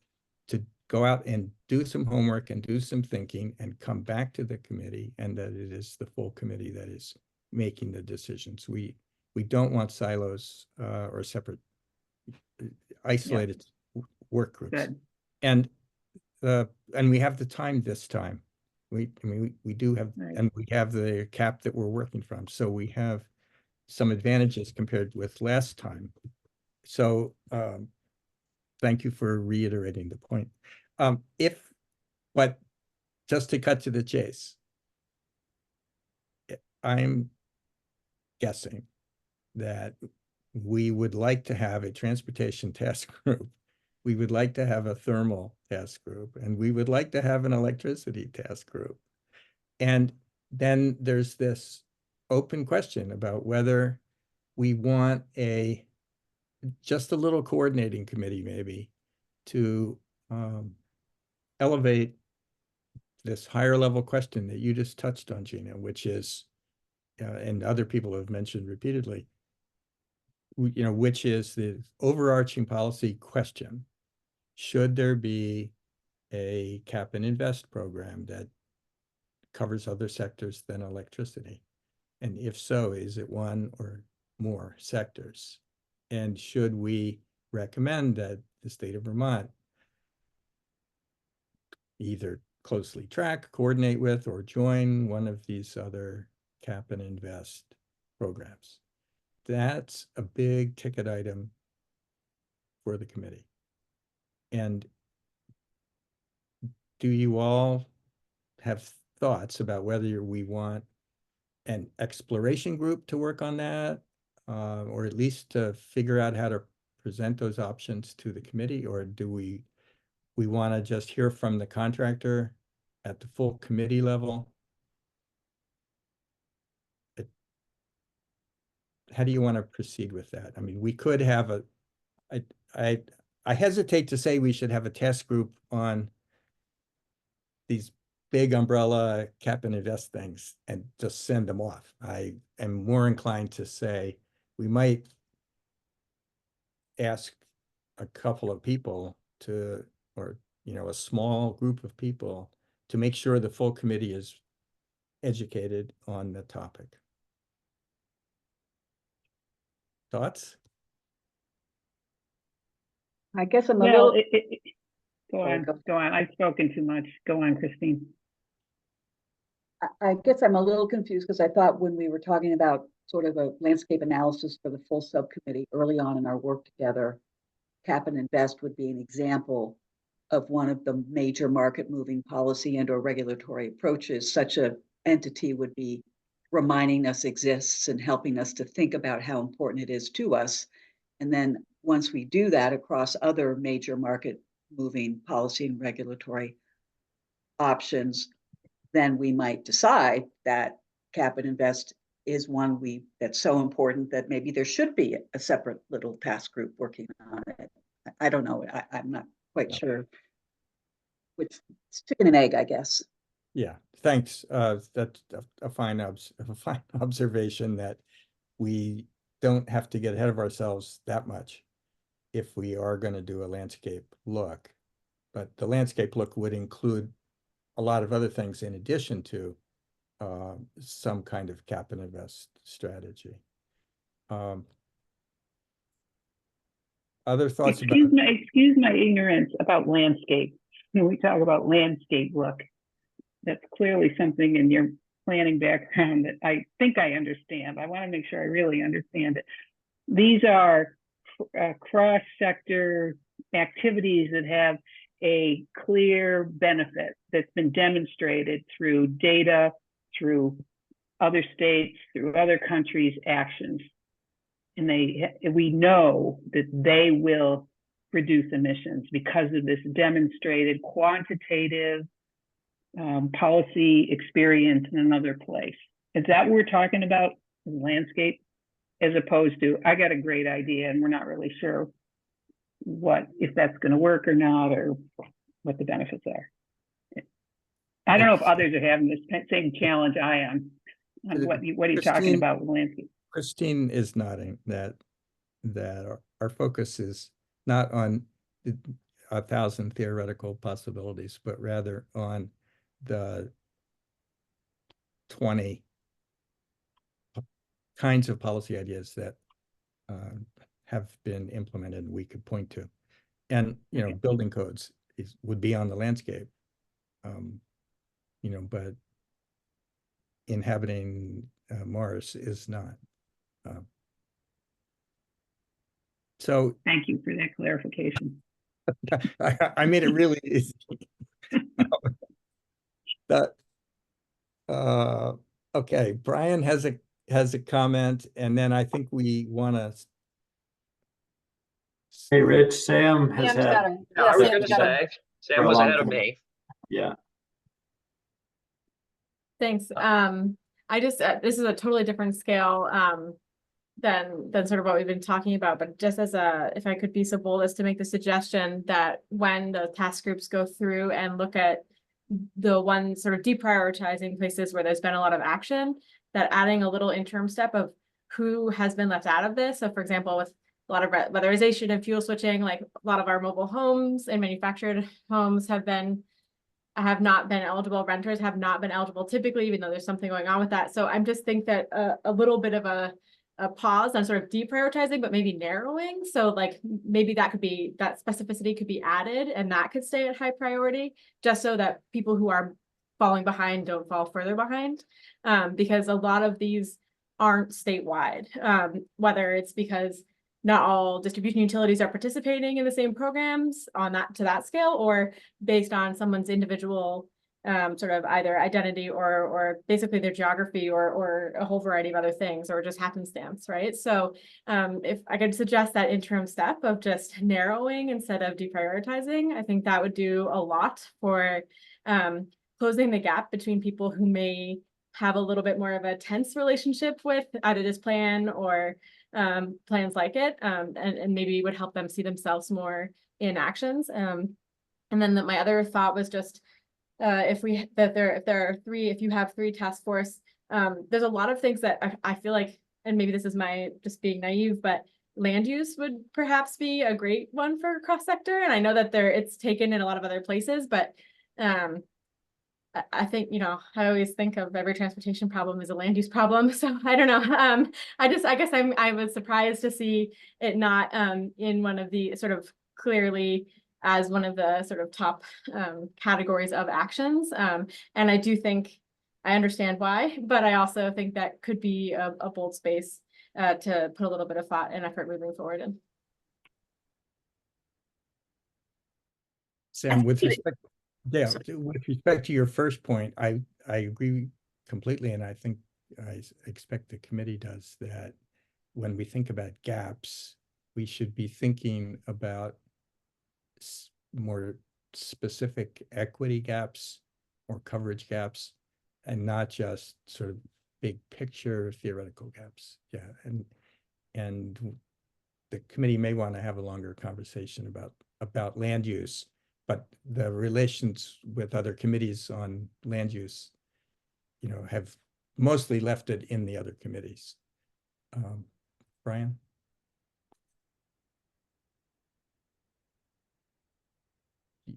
to go out and do some homework and do some thinking and come back to the committee, and that it is the full committee that is making the decisions. We don't want silos or separate isolated work groups. Good. And we have the time this time. We do have, and we have the cap that we're working from. So we have some advantages compared with last time. So thank you for reiterating the point. But just to cut to the chase, I'm guessing that we would like to have a transportation task group. We would like to have a thermal task group, and we would like to have an electricity task group. And then there's this open question about whether we want just a little coordinating committee maybe to elevate this higher level question that you just touched on, Gina, which is, and other people have mentioned repeatedly, which is the overarching policy question. Should there be a cap and invest program that covers other sectors than electricity? And if so, is it one or more sectors? And should we recommend that the state of Vermont either closely track, coordinate with, or join one of these other cap and invest programs? That's a big ticket item for the committee. And do you all have thoughts about whether we want an exploration group to work on that, or at least to figure out how to present those options to the committee? Or do we want to just hear from the contractor at the full committee level? How do you want to proceed with that? I mean, we could have I hesitate to say we should have a task group on these big umbrella cap and invest things and just send them off. I am more inclined to say we might ask a couple of people to, or, you know, a small group of people to make sure the full committee is educated on the topic. Thoughts? I guess I'm a Well, little. go on. I've spoken too much. Go on, Christine. I guess I'm a little confused because I thought when we were talking about sort of a landscape analysis for the full subcommittee early on in our work together, cap and invest would be an example of one of the major market moving policy and or regulatory approaches. Such a entity would be reminding us exists and helping us to think about how important it is to us. And then once we do that across other major market moving policy and regulatory options, then we might decide that cap and invest is one that's so important that maybe there should be a separate little task group working on it. I don't know. I'm not quite sure which chicken and egg, I guess. Yeah, thanks. That's a fine observation that we don't have to get ahead of ourselves that much if we are going to do a landscape look. But the landscape look would include a lot of other things in addition to some kind of cap and invest strategy. Other thoughts about? Excuse my ignorance about landscape. When we talk about landscape look, that's clearly something in your planning background that I think I understand. I want to make sure I really understand it. These are cross-sector activities that have a clear benefit that's been demonstrated through data, through other states, through other countries' actions. And we know that they will reduce emissions because of this demonstrated quantitative policy experience in another place. Is that what we're talking about, landscape, as opposed to, I got a great idea and we're not really sure if that's going to work or not, or what the benefits are? I don't know if others are having this same challenge I am. What are you talking about with landscape? Christine is nodding that our focus is not on 1,000 theoretical possibilities, but rather on the 20 kinds of policy ideas that have been implemented and we could point to. And, you know, building codes would be on the landscape, you know, but inhabiting Mars is not. So thank you for that clarification. I made it really easy. Okay, Brian has a comment, and then I think we want to. Hey, Rich, Sam has Sam's had. got her. Yeah, I was Sam's going to got her. say, Sam was ahead of me. Yeah. Thanks. I just, this is a totally different scale than sort of what we've been talking about, but just as if I could be so bold as to make the suggestion that when the task groups go through and look at the one sort of deprioritizing places where there's been a lot of action, that adding a little interim step of who has been left out of this. So for example, with a lot of weatherization and fuel switching. Like a lot of our mobile homes and manufactured homes have not been eligible. Renters have not been eligible typically, even though there's something going on with that. So I'm just think that a little bit of a pause on sort of deprioritizing, but maybe narrowing. So like maybe that specificity could be added and that could stay at high priority, just so that people who are falling behind don't fall further behind. Because a lot of these aren't statewide, whether it's because not all distribution utilities are participating in the same programs to that scale, or based on someone's individual sort of either identity or basically their geography or a whole variety of other things, or just happenstance, right? So if I could suggest that interim step of just narrowing instead of deprioritizing, I think that would do a lot for closing the gap between people who may have a little bit more of a tense relationship with either this plan or plans like it, and maybe would help them see themselves more in actions. And then my other thought was just if you have three task force, there's a lot of things that I feel like, and maybe this is my just being naive, but land use would perhaps be a great one for cross sector. And I know that it's taken in a lot of other places, but I think, I always think of every transportation problem as a land use problem. So I don't know. I guess I was surprised to see it not in one of the sort of clearly as one of the sort of top categories of actions. And I do think I understand why, but I also think that could be a bold space to put a little bit of thought and effort moving forward in. Sam, with respect to your first point, I agree completely, and I think I expect the committee does, that when we think about gaps, we should be thinking about more specific equity gaps or coverage gaps, and not just sort of big picture theoretical gaps. Yeah, and the committee may want to have a longer conversation about land use, but the relations with other committees on land use, have mostly left it in the other committees. Brian?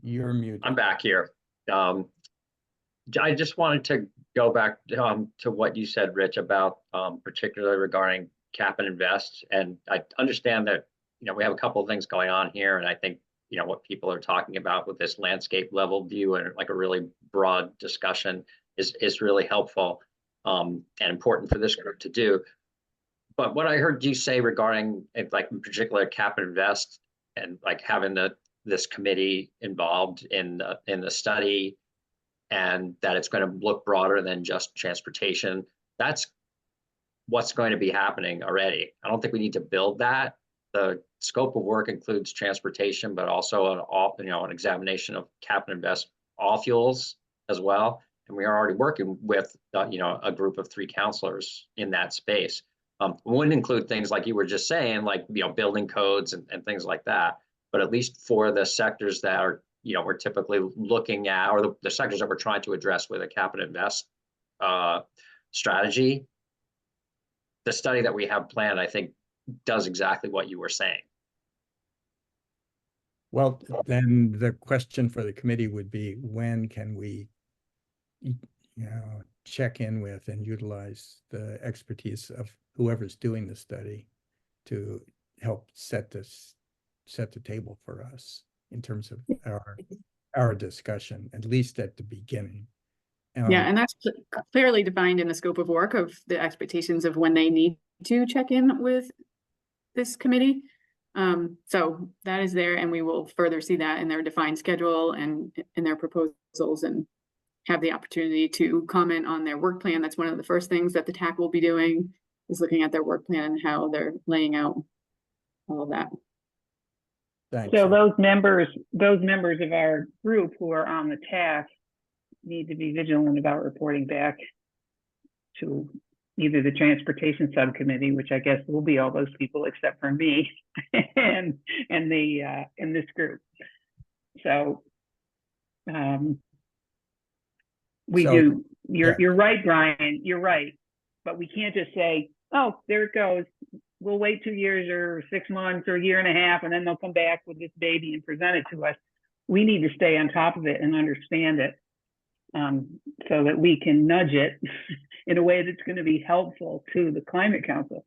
You're muted. I'm back here. I just wanted to go back to what you said, Rich, about particularly regarding cap and invest. And I understand that, we have a couple of things going on here. And I think, what people are talking about with this landscape level view and like a really broad discussion is really helpful and important for this group to do. But what I heard you say regarding like in particular cap and invest and like having this committee involved in the study, and that it's going to look broader than just transportation, that's what's going to be happening already. I don't think we need to build that. The scope of work includes transportation, but also an examination of cap and invest all fuels as well. And we are already working with a group of 3 counselors in that space. Wouldn't include things like you were just saying, like building codes and things like that. But at least for the sectors that are we're typically looking at, or the sectors that we're trying to address with a cap and invest strategy, the study that we have planned, I think, does exactly what you were saying. Well, then the question for the committee would be, when can we, check in with and utilize the expertise of whoever's doing the study to help set the table for us in terms of our discussion, at least at the beginning. Yeah, and that's clearly defined in the scope of work of the expectations of when they need to check in with this committee. So that is there, and we will further see that in their defined schedule and in their proposals, and have the opportunity to comment on their work plan. That's one of the first things that the TAC will be doing, is looking at their work plan and how they're laying out all of that. Thanks. So those members of our group who are on the task need to be vigilant about reporting back to either the transportation subcommittee, which I guess will be all those people except for me, and this group. So you're right, Brian, you're right. But we can't just say, oh, there it goes. we'll wait 2 years or 6 months or a year and a half, and then they'll come back with this baby and present it to us. We need to stay on top of it and understand it, so that we can nudge it in a way that's going to be helpful to the Climate Council.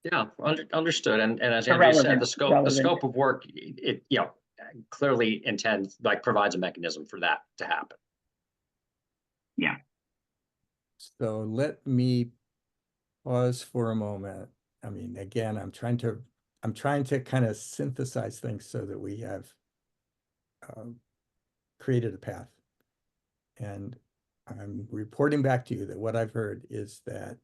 Yeah, understood. And as Andrea said, the Relevant. scope of work, it clearly intends, like, provides a mechanism for that to happen. Yeah. So let me pause for a moment. I mean, again, I'm trying to kind of synthesize things so that we have created a path. And I'm reporting back to you that what I've heard is that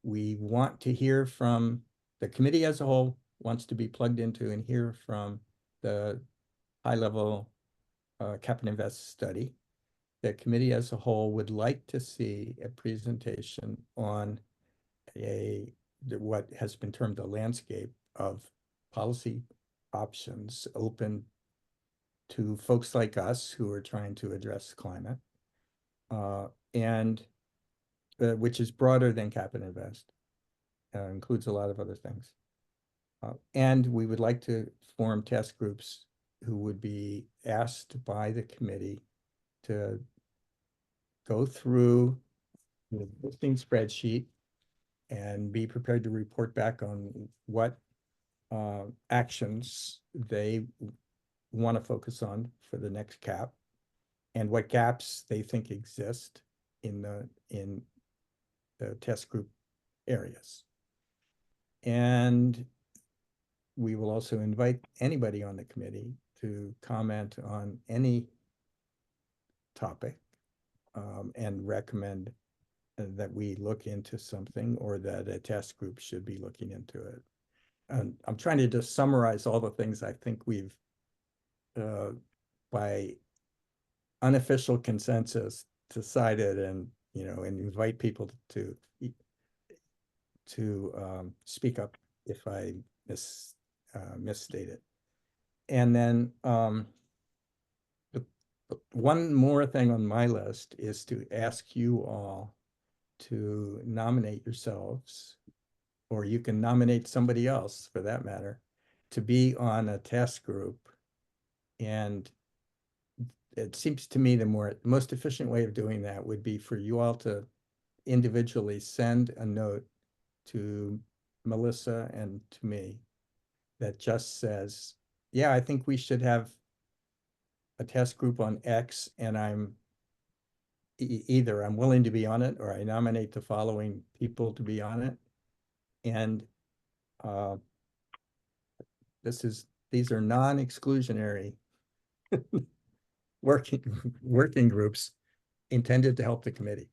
we want to hear from the committee as a whole, wants to be plugged into and hear from the high-level cap and invest study. The committee as a whole would like to see a presentation on what has been termed a landscape of policy options open to folks like us who are trying to address climate, and which is broader than cap and invest, includes a lot of other things. And we would like to form task groups who would be asked by the committee to go through the existing spreadsheet and be prepared to report back on what actions they want to focus on for the next cap and what gaps they think exist in the test group areas. And we will also invite anybody on the committee to comment on any topic and recommend that we look into something or that a task group should be looking into it. And I'm trying to just summarize all the things I think we've, by unofficial consensus, decided, and and invite people to speak up if I misstate it. And then one more thing on my list is to ask you all to nominate yourselves, or you can nominate somebody else for that matter, to be on a task group. And it seems to me the most efficient way of doing that would be for you all to individually send a note to Melissa and to me that just says, yeah, I think we should have a task group on X, and either I'm willing to be on it or I nominate the following people to be on it. And these are non-exclusionary working groups intended to help the committee.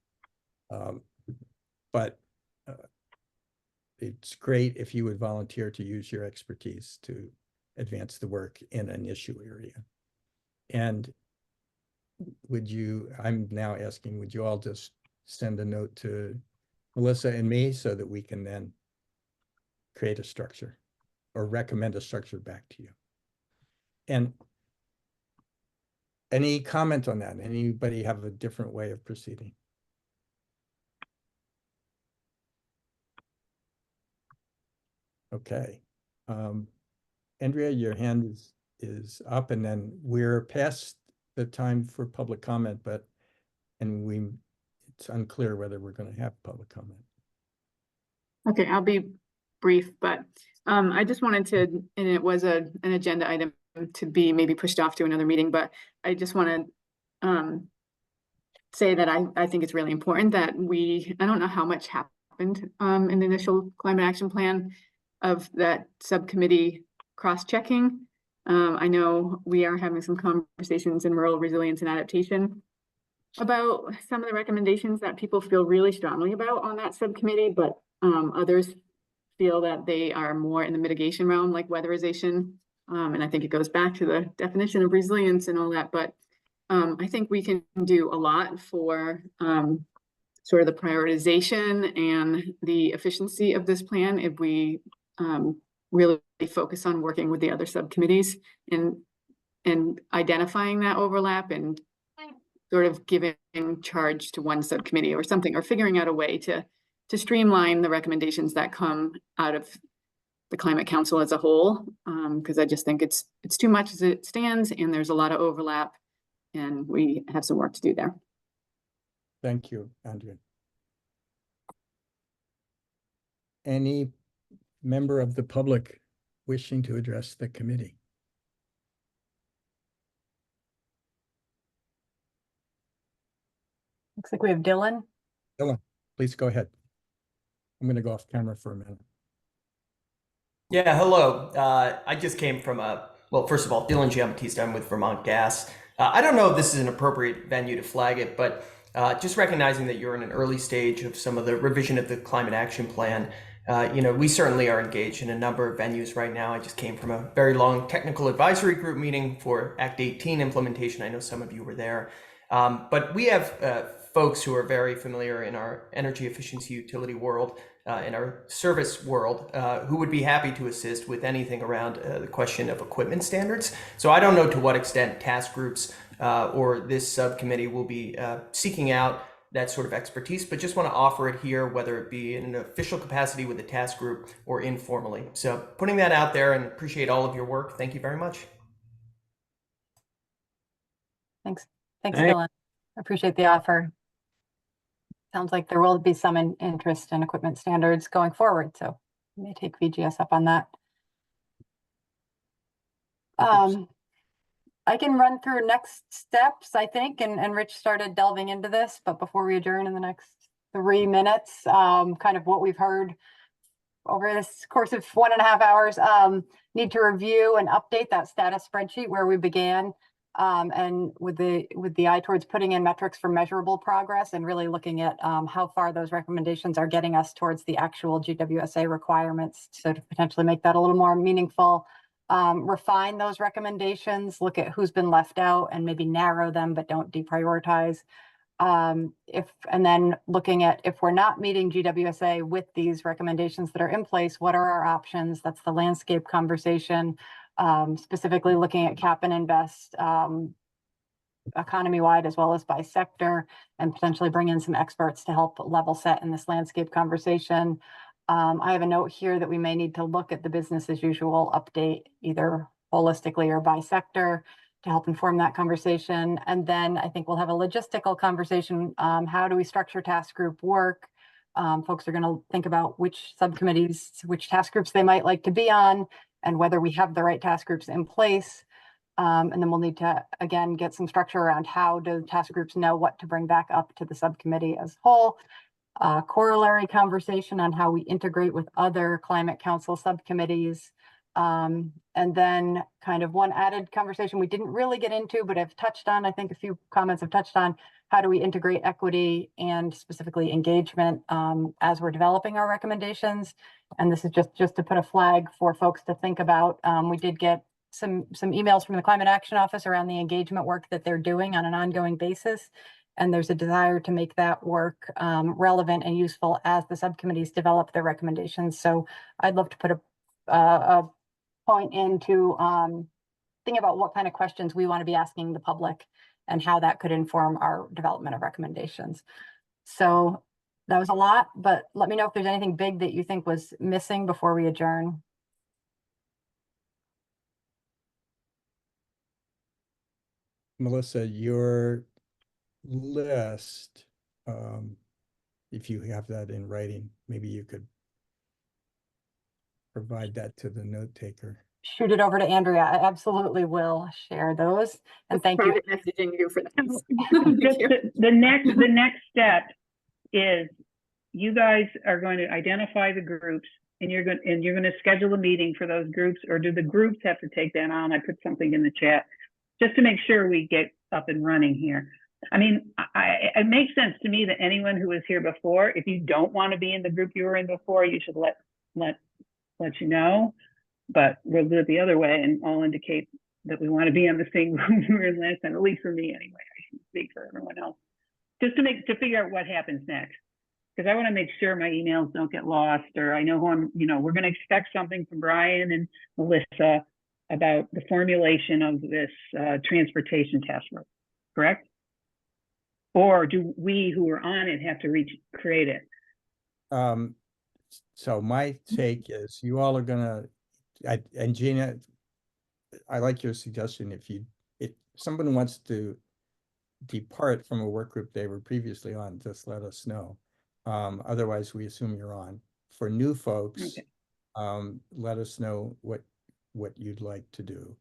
But it's great if you would volunteer to use your expertise to advance the work in an issue area. And I'm now asking, would you all just send a note to Melissa and me so that we can then create a structure or recommend a structure back to you? And any comment on that? Anybody have a different way of proceeding? Okay. Andrea, your hand is up, and then we're past the time for public comment, it's unclear whether we're going to have public comment. Okay, I'll be brief, but I just wanted to, and it was an agenda item to be maybe pushed off to another meeting, but I just want to say that I think it's really important that I don't know how much happened in the initial climate action plan of that subcommittee cross-checking. I know we are having some conversations in rural resilience and adaptation about some of the recommendations that people feel really strongly about on that subcommittee, but others feel that they are more in the mitigation realm, like weatherization. And I think it goes back to the definition of resilience and all that. But I think we can do a lot for sort of the prioritization and the efficiency of this plan if we really focus on working with the other subcommittees and identifying that overlap and sort of giving charge to one subcommittee or something, or figuring out a way to streamline the recommendations that come out of the Climate Council as a whole, because I just think it's too much as it stands, and there's a lot of overlap, and we have some work to do there. Thank you, Andrea. Any member of the public wishing to address the committee? Looks like we have Dylan. Dylan, please go ahead. I'm going to go off camera for a minute. Yeah, hello. I just came from well, first of all, Dylan Giambattista, I'm with Vermont Gas. I don't know if this is an appropriate venue to flag it, but just recognizing that you're in an early stage of some of the revision of the climate action plan. We certainly are engaged in a number of venues right now. I just came from a very long technical advisory group meeting for Act 18 implementation. I know some of you were there. But we have folks who are very familiar in our energy efficiency utility world, in our service world, who would be happy to assist with anything around the question of equipment standards. So I don't know to what extent task groups or this subcommittee will be seeking out that sort of expertise, but just want to offer it here, whether it be in an official capacity with a task group or informally. So putting that out there, and appreciate all of your work. Thank you very much. Thanks, Dylan. I appreciate the offer. Sounds like there will be some interest in equipment standards going forward, so we may take VGS up on that. I can run through next steps, I think, and Rich started delving into this, but before we adjourn in the next 3 minutes, kind of what we've heard over this course of 1.5 hours, need to review and update that status spreadsheet where we began, and with the eye towards putting in metrics for measurable progress and really looking at how far those recommendations are getting us towards the actual GWSA requirements, so to potentially make that a little more meaningful. Refine those recommendations, look at who's been left out and maybe narrow them, but don't deprioritize. And then looking at if we're not meeting GWSA with these recommendations that are in place, what are our options? That's the landscape conversation, specifically looking at cap and invest economy-wide as well as by sector, and potentially bring in some experts to help level set in this landscape conversation. I have a note here that we may need to look at the business as usual update, either holistically or by sector, to help inform that conversation. And then I think we'll have a logistical conversation. How do we structure task group work? Folks are going to think about which subcommittees, which task groups they might like to be on, and whether we have the right task groups in place. And then we'll need to, again, get some structure around how do task groups know what to bring back up to the subcommittee as a whole. Corollary conversation on how we integrate with other climate council subcommittees. And then kind of one added conversation we didn't really get into, but have touched on, I think a few comments have touched on, how do we integrate equity and specifically engagement as we're developing our recommendations. And this is just to put a flag for folks to think about. We did get some emails from the Climate Action Office around the engagement work that they're doing on an ongoing basis. And there's a desire to make that work relevant and useful as the subcommittees develop their recommendations. So I'd love to put a point into thinking about what kind of questions we want to be asking the public and how that could inform our development of recommendations. So that was a lot, but let me know if there's anything big that you think was missing before we adjourn. Melissa, your list, if you have that in writing, maybe you could provide that to the note taker. Shoot it over to Andrea. I absolutely will share those. And thank you. Messaging you for that. The next step is you guys are going to identify the groups, and you're going to schedule a meeting for those groups, or do the groups have to take that on? I put something in the chat just to make sure we get up and running here. I mean, it makes sense to me that anyone who was here before, if you don't want to be in the group you were in before, you should let you know. But we'll do it the other way, and I'll indicate that we want to be on the same group we were in last time, at least for me anyway. I shouldn't speak for everyone else. Just to figure out what happens next, because I want to make sure my emails don't get lost, or I know who I'm. We're going to expect something from Brian and Melissa about the formulation of this transportation task force, correct? Or do we who are on it have to create it? So my take is you all are gonna, and Gina, I like your suggestion. If someone wants to depart from a work group they were previously on, just let us know. Otherwise, we assume you're on. For new folks, let us know what you'd like to do.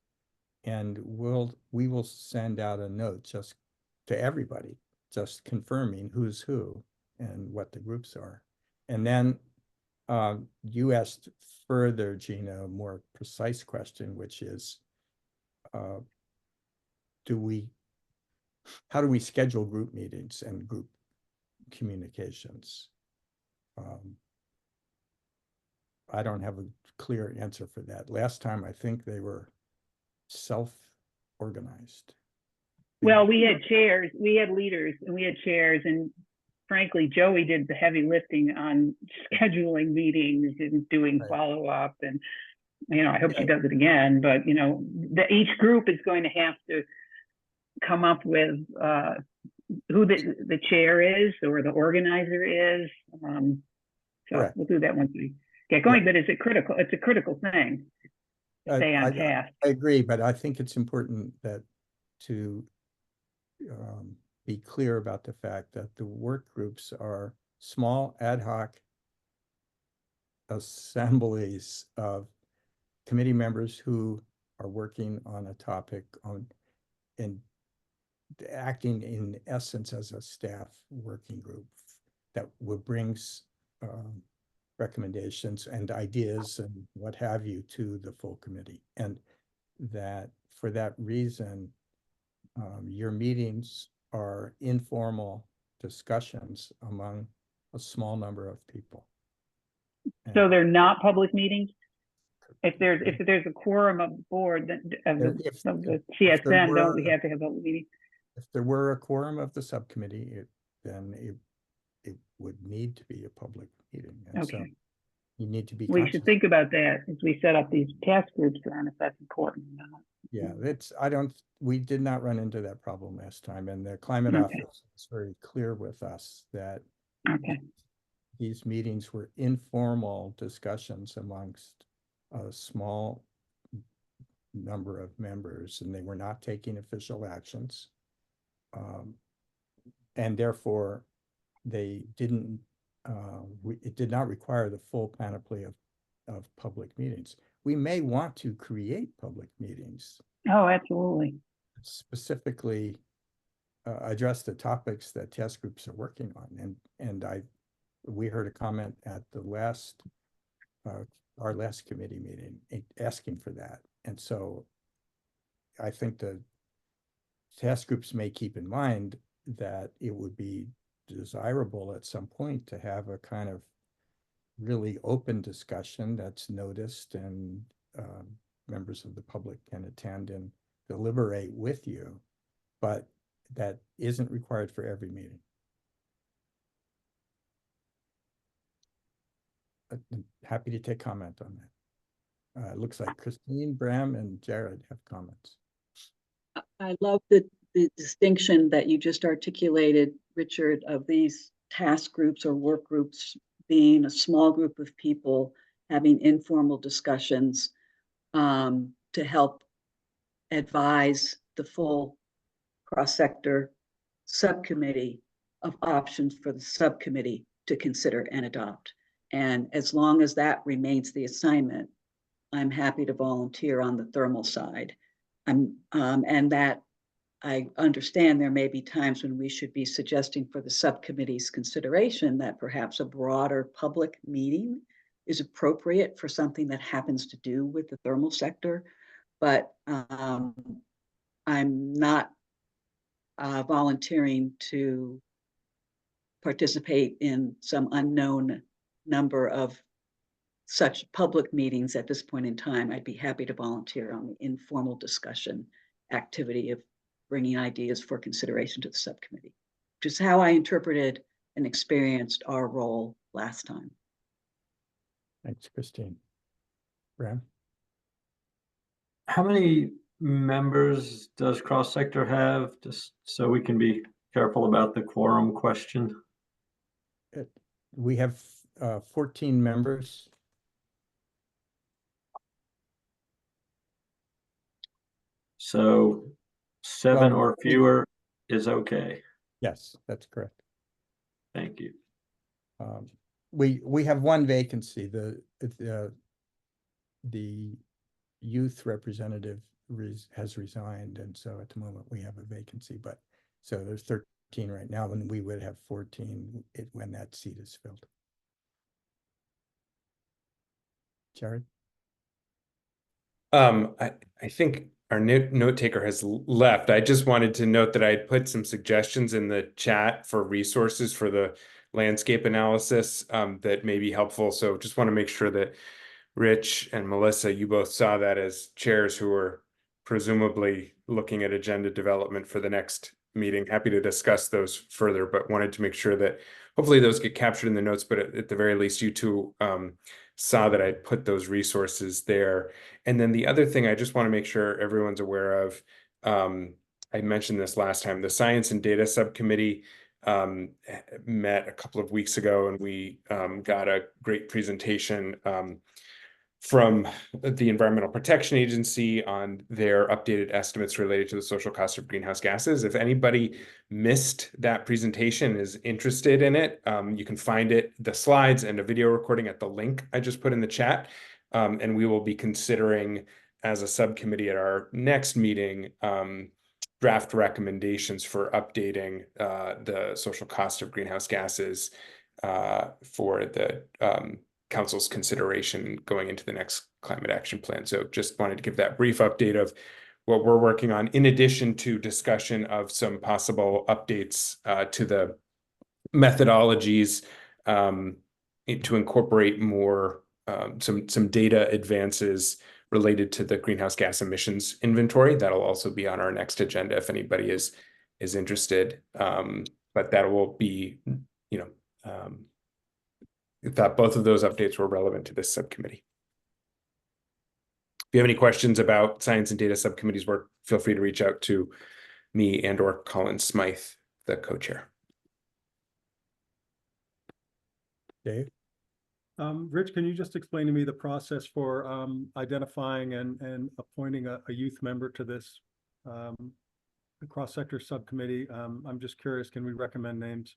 And we will send out a note just to everybody, just confirming who's who and what the groups are. And then you asked further, Gina, a more precise question, which is, how do we schedule group meetings and group communications? I don't have a clear answer for that. Last time, I think they were self-organized. Well, we had chairs, we had leaders, and we had chairs, and frankly, Joey did the heavy lifting on scheduling meetings and doing follow-up, and I hope she does it again. But each group is going to have to come up with who the chair is or the organizer is. So we'll do that once we get going. But it's a critical thing to stay on task. I agree, but I think it's important to be clear about the fact that the work groups are small ad hoc assemblies of committee members who are working on a topic and acting in essence as a staff working group that would bring recommendations and ideas and what have you to the full committee. And that for that reason, your meetings are informal discussions among a small number of people. So they're not public meetings? If there's a quorum of the board of the CSN, don't we have to have a meeting? If there were a quorum of the subcommittee, then it would need to be a public meeting. And so you need to be We should think about that as we set up these task groups then, if that's important or not. Yeah, we did not run into that problem last time, and the climate office is very clear with us that these meetings were informal discussions amongst a small number of members, and they were not taking official actions. And therefore, they didn't, it did not require the full panoply of public meetings. We may want to create public meetings. Oh, absolutely. Specifically address the topics that task groups are working on. And we heard a comment at the our last committee meeting asking for that. And so I think the task groups may keep in mind that it would be desirable at some point to have a kind of really open discussion that's noticed and members of the public can attend and deliberate with you, but that isn't required for every meeting. I'm happy to take comment on that. It looks like Christine, Bram, and Jared have comments. I love the distinction that you just articulated, Richard, of these task groups or work groups being a small group of people having informal discussions to help advise the full cross-sector subcommittee of options for the subcommittee to consider and adopt. And as long as that remains the assignment, I'm happy to volunteer on the thermal side. And that I understand there may be times when we should be suggesting for the subcommittee's consideration that perhaps a broader public meeting is appropriate for something that happens to do with the thermal sector. But I'm not volunteering to participate in some unknown number of such public meetings at this point in time. I'd be happy to volunteer on the informal discussion activity of bringing ideas for consideration to the subcommittee, which is how I interpreted and experienced our role last time. Thanks, Christine. Bram? How many members does cross-sector have, just so we can be careful about the quorum question? We have 14 members. So 7 Well, or fewer is okay. Yes, that's correct. Thank you. We have one vacancy. The youth representative has resigned, and so at the moment we have a vacancy. But so there's 13 right now, and we would have 14 when that seat is filled. Jared? I think our note taker has left. I just wanted to note that I had put some suggestions in the chat for resources for the landscape analysis that may be helpful. So just want to make sure that Rich and Melissa, you both saw that as chairs who are presumably looking at agenda development for the next meeting. Happy to discuss those further, but wanted to make sure that hopefully those get captured in the notes, but at the very least, you two saw that I put those resources there. And then the other thing I just want to make sure everyone's aware of, I mentioned this last time, the Science and Data Subcommittee met a couple of weeks ago, and we got a great presentation from the Environmental Protection Agency on their updated estimates related to the social cost of greenhouse gases. If anybody missed that presentation, is interested in it, you can find it, the slides and a video recording at the link I just put in the chat. And we will be considering as a subcommittee at our next meeting, draft recommendations for updating the social cost of greenhouse gases for the Council's consideration going into the next climate action plan. So just wanted to give that brief update of what we're working on, in addition to discussion of some possible updates to the methodologies to incorporate more some data advances related to the greenhouse gas emissions inventory. That'll also be on our next agenda if anybody is interested. But that will be, thought both of those updates were relevant to this subcommittee. If you have any questions about Science and Data Subcommittee's work, feel free to reach out to me and or Colin Smythe, the co-chair. Dave? Rich, can you just explain to me the process for identifying and appointing a youth member to this cross-sector subcommittee? I'm just curious, can we recommend names?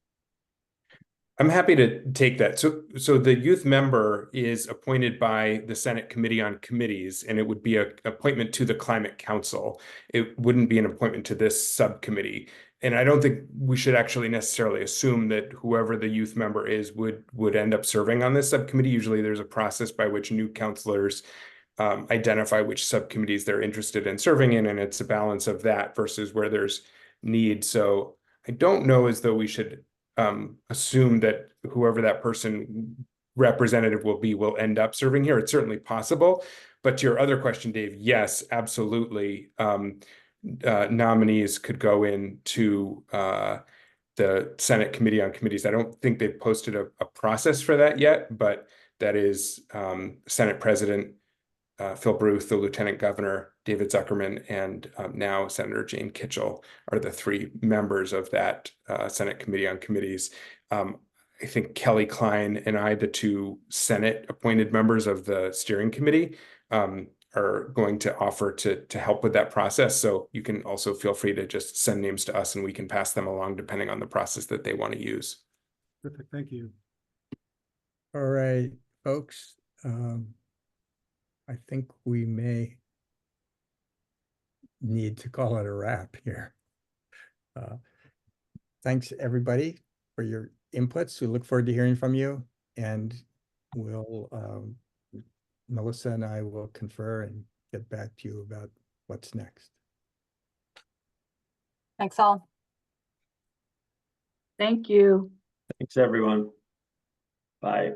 I'm happy to take that. So the youth member is appointed by the Senate Committee on Committees, and it would be an appointment to the Climate Council. It wouldn't be an appointment to this subcommittee. And I don't think we should actually necessarily assume that whoever the youth member is would end up serving on this subcommittee. Usually there's a process by which new counselors identify which subcommittees they're interested in serving in, and it's a balance of that versus where there's need. So I don't know as though we should assume that whoever that person representative will end up serving here. It's certainly possible. But to your other question, Dave, yes, absolutely. Nominees could go into the Senate Committee on Committees. I don't think they've posted a process for that yet, but that is Senate President Phil Bruce, the Lieutenant Governor, David Zuckerman, and now Senator Jane Kitchell are the three members of that Senate Committee on Committees. I think Kelly Klein and I, the two Senate appointed members of the steering committee, are going to offer to help with that process. So you can also feel free to just send names to us and we can pass them along depending on the process that they want to use. Perfect, thank you. All right, folks. I think we may need to call it a wrap here. Thanks everybody for your inputs. We look forward to hearing from you, and we'll Melissa and I will confer and get back to you about what's next. Thanks all. Thank you. Thanks, everyone. Bye.